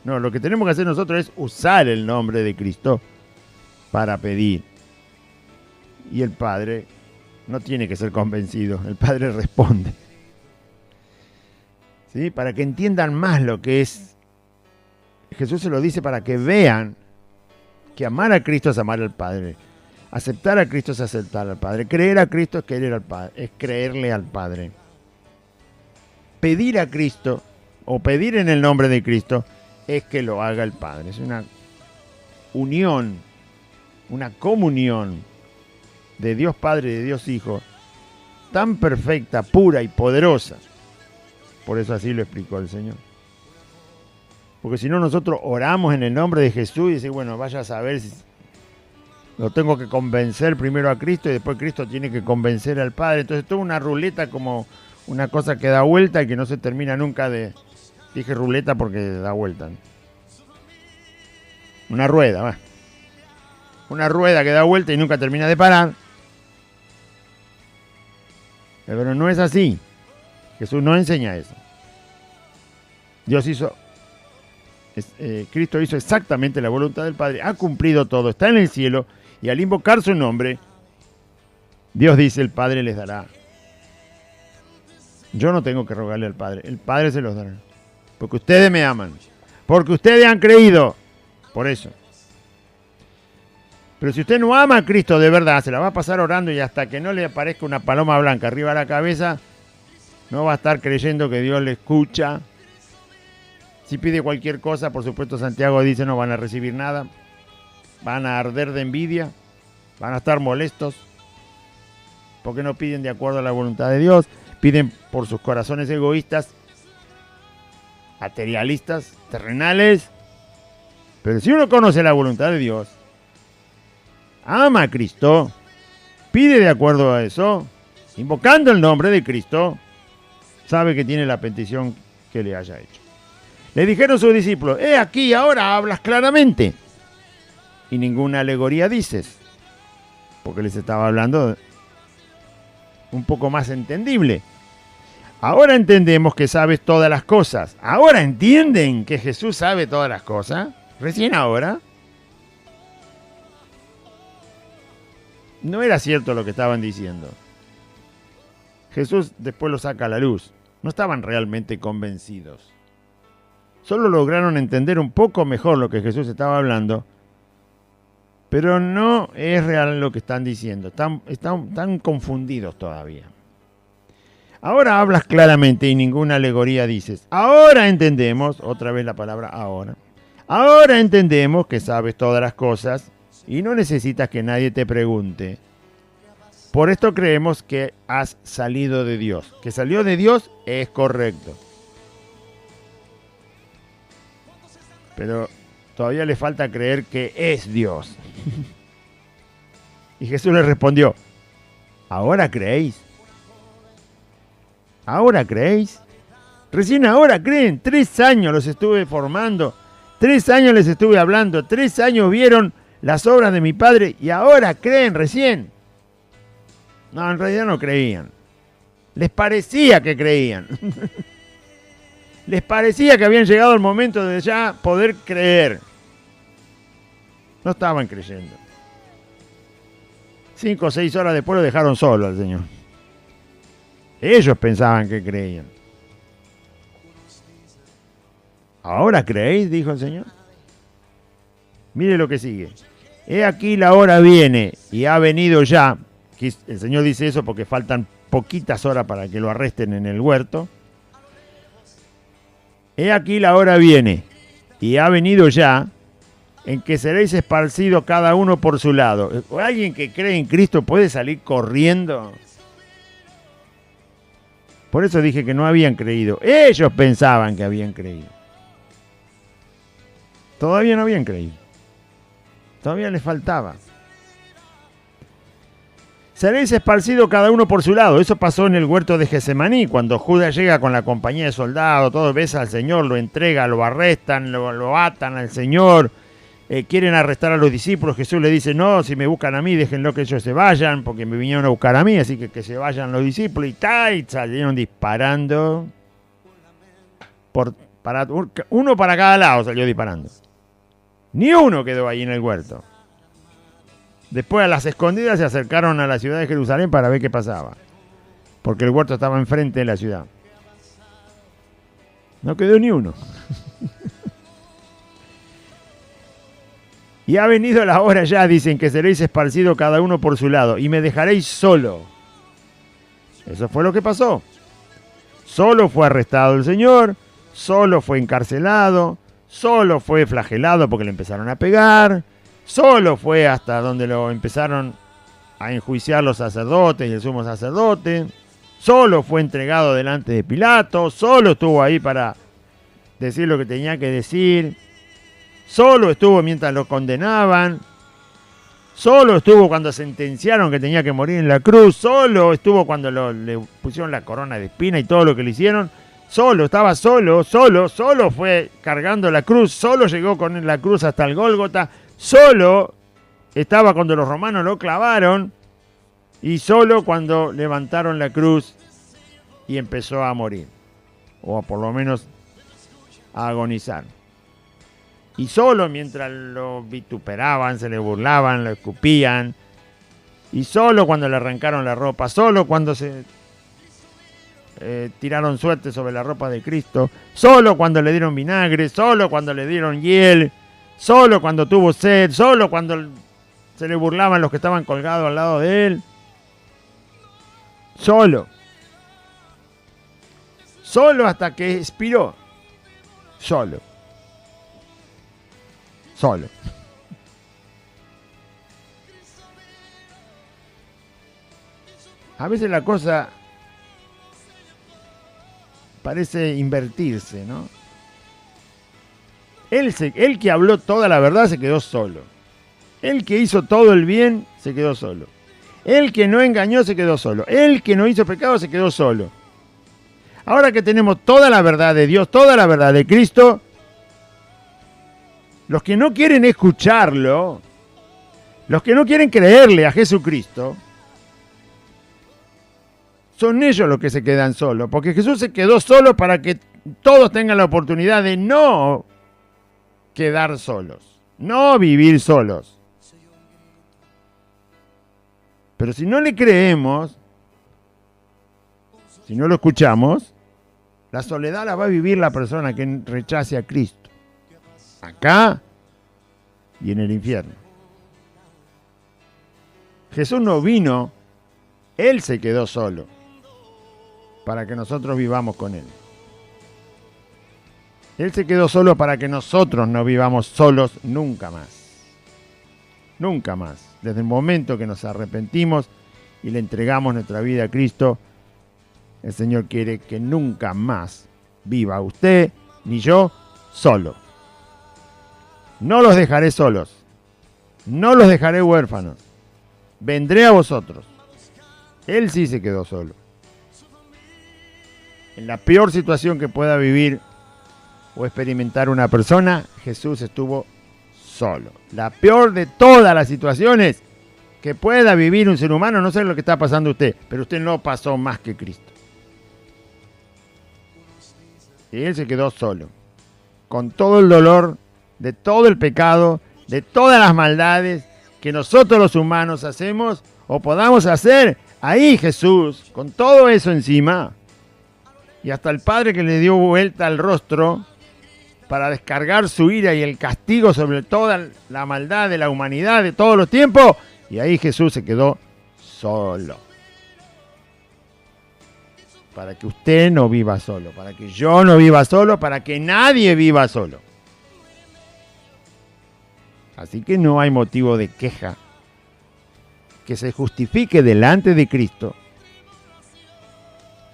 No, lo que tenemos que hacer nosotros es usar el nombre de Cristo para pedir. Y el Padre no tiene que ser convencido, el Padre responde. ¿Sí? Para que entiendan más lo que es. Jesús se lo dice para que vean que amar a Cristo es amar al Padre. Aceptar a Cristo es aceptar al Padre. Creer a Cristo es querer al Padre, es creerle al Padre. Pedir a Cristo o pedir en el nombre de Cristo es que lo haga el Padre. Es una unión, una comunión de Dios Padre y de Dios Hijo tan perfecta, pura y poderosa. Por eso así lo explicó el Señor. Porque si no, nosotros oramos en el nombre de Jesús y decimos, bueno, vaya a saber si lo tengo que convencer primero a Cristo y después Cristo tiene que convencer al Padre. Entonces, toda una ruleta, como una cosa que da vuelta y que no se termina nunca de... Dije ruleta porque da vuelta. Una rueda, va. Una rueda que da vuelta y nunca termina de parar. Pero no es así. Jesús no enseña eso. Dios hizo Cristo hizo exactamente la voluntad del Padre, ha cumplido todo, está en el cielo, y al invocar su nombre, Dios dice, el Padre les dará. Yo no tengo que rogarle al Padre, el Padre se los dará. Porque ustedes me aman, porque ustedes han creído, por eso. Pero si usted no ama a Cristo de verdad, se la va a pasar orando y hasta que no le aparezca una paloma blanca arriba de la cabeza, no va a estar creyendo que Dios le escucha. Si pide cualquier cosa, por supuesto Santiago dice no van a recibir nada, van a arder de envidia, van a estar molestos, porque no piden de acuerdo a la voluntad de Dios, piden por sus corazones egoístas, materialistas, terrenales. Pero si uno conoce la voluntad de Dios, ama a Cristo, pide de acuerdo a eso, invocando el nombre de Cristo, sabe que tiene la petición que le haya hecho. Le dijeron sus discípulos, aquí, ahora hablas claramente, y ninguna alegoría dices, porque les estaba hablando un poco más entendible. Ahora entendemos que sabes todas las cosas. Ahora entienden que Jesús sabe todas las cosas. Recién ahora. No era cierto lo que estaban diciendo. Jesús después lo saca a la luz. No estaban realmente convencidos. Solo lograron entender un poco mejor lo que Jesús estaba hablando. Pero no es real lo que están diciendo. Están confundidos todavía. Ahora hablas claramente y ninguna alegoría dices. Ahora entendemos, otra vez la palabra ahora. Ahora entendemos que sabes todas las cosas y no necesitas que nadie te pregunte. Por esto creemos que has salido de Dios. Que salió de Dios es correcto. Pero todavía le falta creer que es Dios. Y Jesús le respondió, ¿ahora creéis? ¿Ahora creéis? Recién ahora creen. 3 años los estuve formando. 3 años les estuve hablando. 3 años vieron las obras de mi Padre y ahora creen recién. No, en realidad no creían. Les parecía que creían. Les parecía que habían llegado el momento de ya poder creer. No estaban creyendo. 5 o 6 horas después lo dejaron solo al Señor. Ellos pensaban que creían. ¿Ahora creéis? Dijo el Señor. Mire lo que sigue. He aquí la hora viene y ha venido ya. El Señor dice eso porque faltan poquitas horas para que lo arresten en el huerto. He aquí la hora viene y ha venido ya en que seréis esparcidos cada uno por su lado. ¿Alguien que cree en Cristo puede salir corriendo? Por eso dije que no habían creído. Ellos pensaban que habían creído. Todavía no habían creído. Todavía les faltaba. Seréis esparcidos cada uno por su lado. Eso pasó en el huerto de Getsemaní, cuando Judas llega con la compañía de soldados, todo besa al Señor, lo entrega, lo arrestan, lo atan al Señor. Quieren arrestar a los discípulos. Jesús le dice, no, si me buscan a mí, déjenlo que ellos se vayan, porque me vinieron a buscar a mí, así que se vayan los discípulos. Y salieron disparando. Uno para cada lado salió disparando. Ni uno quedó ahí en el huerto. Después a las escondidas se acercaron a la ciudad de Jerusalén para ver qué pasaba. Porque el huerto estaba enfrente de la ciudad. No quedó ni uno. Y ha venido la hora ya, dicen, que seréis esparcidos cada uno por su lado, y me dejaréis solo. Eso fue lo que pasó. Solo fue arrestado el Señor, solo fue encarcelado, solo fue flagelado porque le empezaron a pegar, solo fue hasta donde lo empezaron a enjuiciar los sacerdotes y el sumo sacerdote, solo fue entregado delante de Pilato, solo estuvo ahí para decir lo que tenía que decir. Solo estuvo mientras lo condenaban. Solo estuvo cuando sentenciaron que tenía que morir en la cruz. Solo estuvo cuando le pusieron la corona de espina y todo lo que le hicieron. Estaba solo fue cargando la cruz. Solo llegó con la cruz hasta el Gólgota. Solo estaba cuando los romanos lo clavaron. Y solo cuando levantaron la cruz y empezó a morir. O por lo menos a agonizar. Y solo mientras lo vituperaban, se le burlaban, lo escupían. Y solo cuando le arrancaron la ropa, solo cuando se tiraron suerte sobre la ropa de Cristo, solo cuando le dieron vinagre, solo cuando le dieron hiel, solo cuando tuvo sed, solo cuando se le burlaban los que estaban colgados al lado de él. Solo hasta que expiró. Solo. A veces la cosa parece invertirse, ¿no? Él que habló toda la verdad se quedó solo. Él que hizo todo el bien se quedó solo. Él que no engañó se quedó solo. Él que no hizo pecado se quedó solo. Ahora que tenemos toda la verdad de Dios, toda la verdad de Cristo, los que no quieren escucharlo, los que no quieren creerle a Jesucristo, son ellos los que se quedan solos, porque Jesús se quedó solo para que todos tengan la oportunidad de no quedar solos, no vivir solos. Pero si no le creemos, si no lo escuchamos, la soledad la va a vivir la persona que rechace a Cristo, acá y en el infierno. Jesús no vino, Él se quedó solo para que nosotros vivamos con Él. Él se quedó solo para que nosotros no vivamos solos nunca más. Nunca más. Desde el momento que nos arrepentimos y le entregamos nuestra vida a Cristo, el Señor quiere que nunca más viva usted ni yo solo. No los dejaré solos. No los dejaré huérfanos. Vendré a vosotros. Él sí se quedó solo. En la peor situación que pueda vivir o experimentar una persona, Jesús estuvo solo. La peor de todas las situaciones que pueda vivir un ser humano, no sé lo que está pasando usted, pero usted no pasó más que Cristo. Y Él se quedó solo, con todo el dolor de todo el pecado, de todas las maldades que nosotros los humanos hacemos o podamos hacer. Ahí Jesús, con todo eso encima, y hasta el Padre que le dio vuelta al rostro para descargar su ira y el castigo sobre toda la maldad de la humanidad de todos los tiempos, y ahí Jesús se quedó solo. Para que usted no viva solo, para que yo no viva solo, para que nadie viva solo. Así que no hay motivo de queja que se justifique delante de Cristo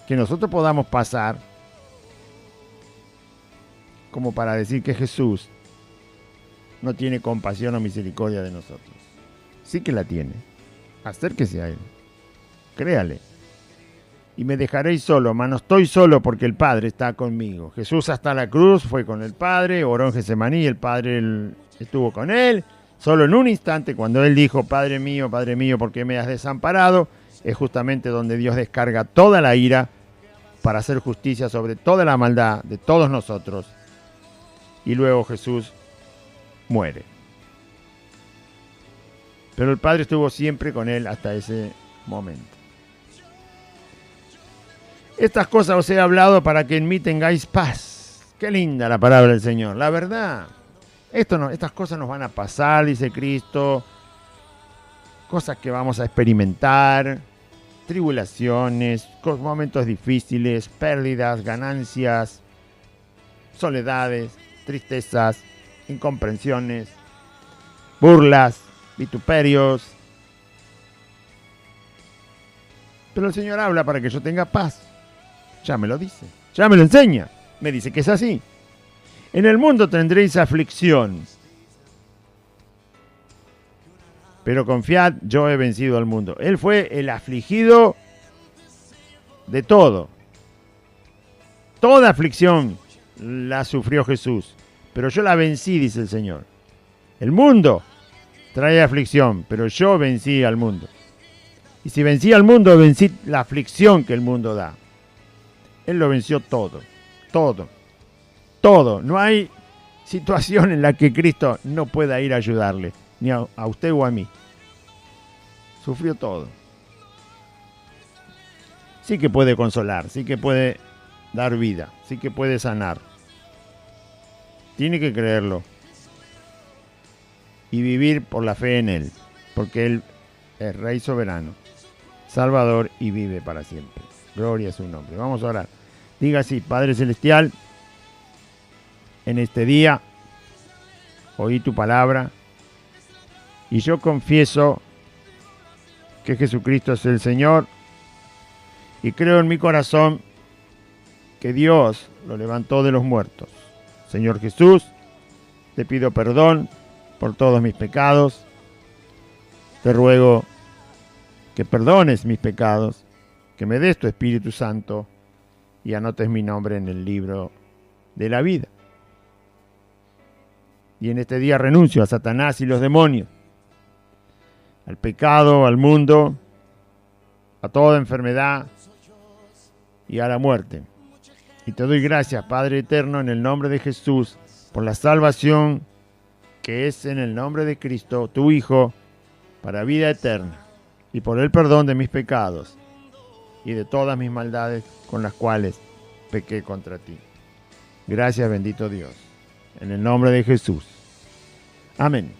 que nosotros podamos pasar como para decir que Jesús no tiene compasión o misericordia de nosotros. Sí que la tiene. Acérquese a Él. Créale. Y me dejaréis solo, mas no estoy solo porque el Padre está conmigo. Jesús hasta la cruz fue con el Padre, oró en Getsemaní, el Padre estuvo con Él. Solo en un instante, cuando Él dijo, Padre mío, ¿por qué me has desamparado? Es justamente donde Dios descarga toda la ira para hacer justicia sobre toda la maldad de todos nosotros. Y luego Jesús muere. Pero el Padre estuvo siempre con Él hasta ese momento. Estas cosas os he hablado para que en mí tengáis paz. Qué linda la palabra del Señor. La verdad, estas cosas nos van a pasar, dice Cristo. Cosas que vamos a experimentar. Tribulaciones, momentos difíciles, pérdidas, ganancias, soledades, tristezas, incomprensiones, burlas, vituperios. Pero el Señor habla para que yo tenga paz. Ya me lo dice, ya me lo enseña. Me dice que es así. En el mundo tendréis aflicción. Pero confiad, yo he vencido al mundo. Él fue el afligido de todo. Toda aflicción la sufrió Jesús. Pero yo la vencí, dice el Señor. El mundo trae aflicción, pero yo vencí al mundo. Y si vencí al mundo, vencí la aflicción que el mundo da. Él lo venció todo. Todo. Todo. No hay situación en la que Cristo no pueda ir a ayudarle, ni a usted o a mí. Sufrió todo. Sí que puede consolar, sí que puede dar vida, sí que puede sanar. Tiene que creerlo y vivir por la fe en Él, porque Él es Rey soberano, Salvador y vive para siempre. Gloria a su nombre. Vamos a orar. Diga así: Padre Celestial, en este día oí tu palabra y yo confieso que Jesucristo es el Señor y creo en mi corazón que Dios lo levantó de los muertos. Señor Jesús, te pido perdón por todos mis pecados. Te ruego que perdones mis pecados, que me des tu Espíritu Santo y anotes mi nombre en el libro de la vida. Y en este día renuncio a Satanás y los demonios, al pecado, al mundo, a toda enfermedad y a la muerte. Y te doy gracias, Padre eterno, en el nombre de Jesús, por la salvación que es en el nombre de Cristo, tu Hijo, para vida eterna, y por el perdón de mis pecados y de todas mis maldades con las cuales pequé contra ti. Gracias, bendito Dios, en el nombre de Jesús. Amén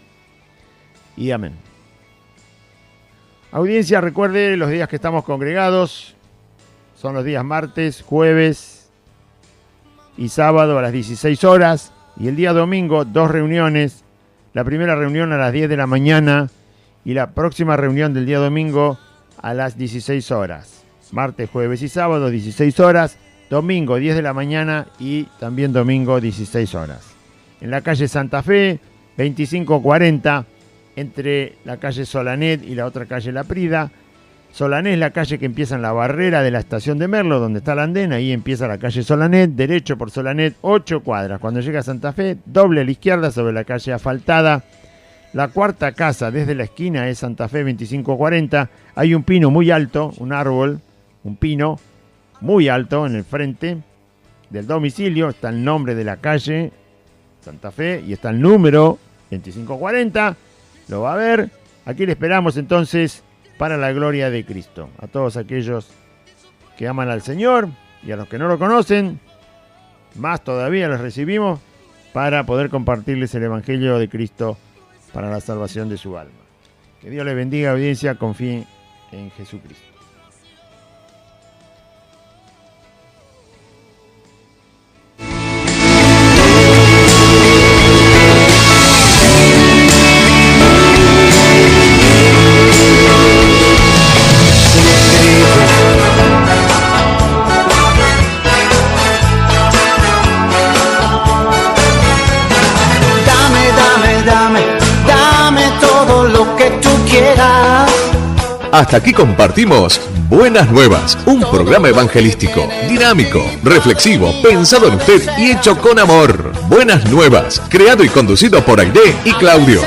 y amén. Audiencia, recuerde los días que estamos congregados. Son los días martes, jueves y sábado a las 16 horas. Y el día domingo, 2 reuniones. La primera reunión a las 10 de la mañana y la próxima reunión del día domingo a las 16 horas. Martes, jueves y sábado, 16 horas. Domingo, 10 de la mañana y también domingo, 16 horas. En la calle Santa Fe, 2540, entre la calle Solanet y la otra calle La Prida. Solanet es la calle que empieza en la barrera de la estación de Merlo, donde está la andena, ahí empieza la calle Solanet, derecho por Solanet, 8 cuadras. Cuando llega a Santa Fe, doble a la izquierda sobre la calle asfaltada. La cuarta casa desde la esquina es Santa Fe 2540. Hay un pino muy alto, un árbol, un pino muy alto en el frente del domicilio. Está el nombre de la calle Santa Fe y está el número 2540. Lo va a ver. Aquí le esperamos entonces para la gloria de Cristo. A todos aquellos que aman al Señor y a los que no lo conocen, más todavía los recibimos para poder compartirles el Evangelio de Cristo para la salvación de su alma. Que Dios les bendiga, audiencia, confíen en Jesucristo. Hasta aquí compartimos Buenas Nuevas, un programa evangelístico, dinámico, reflexivo, pensado en usted y hecho con amor. Buenas Nuevas, creado y conducido por Aide y Claudio.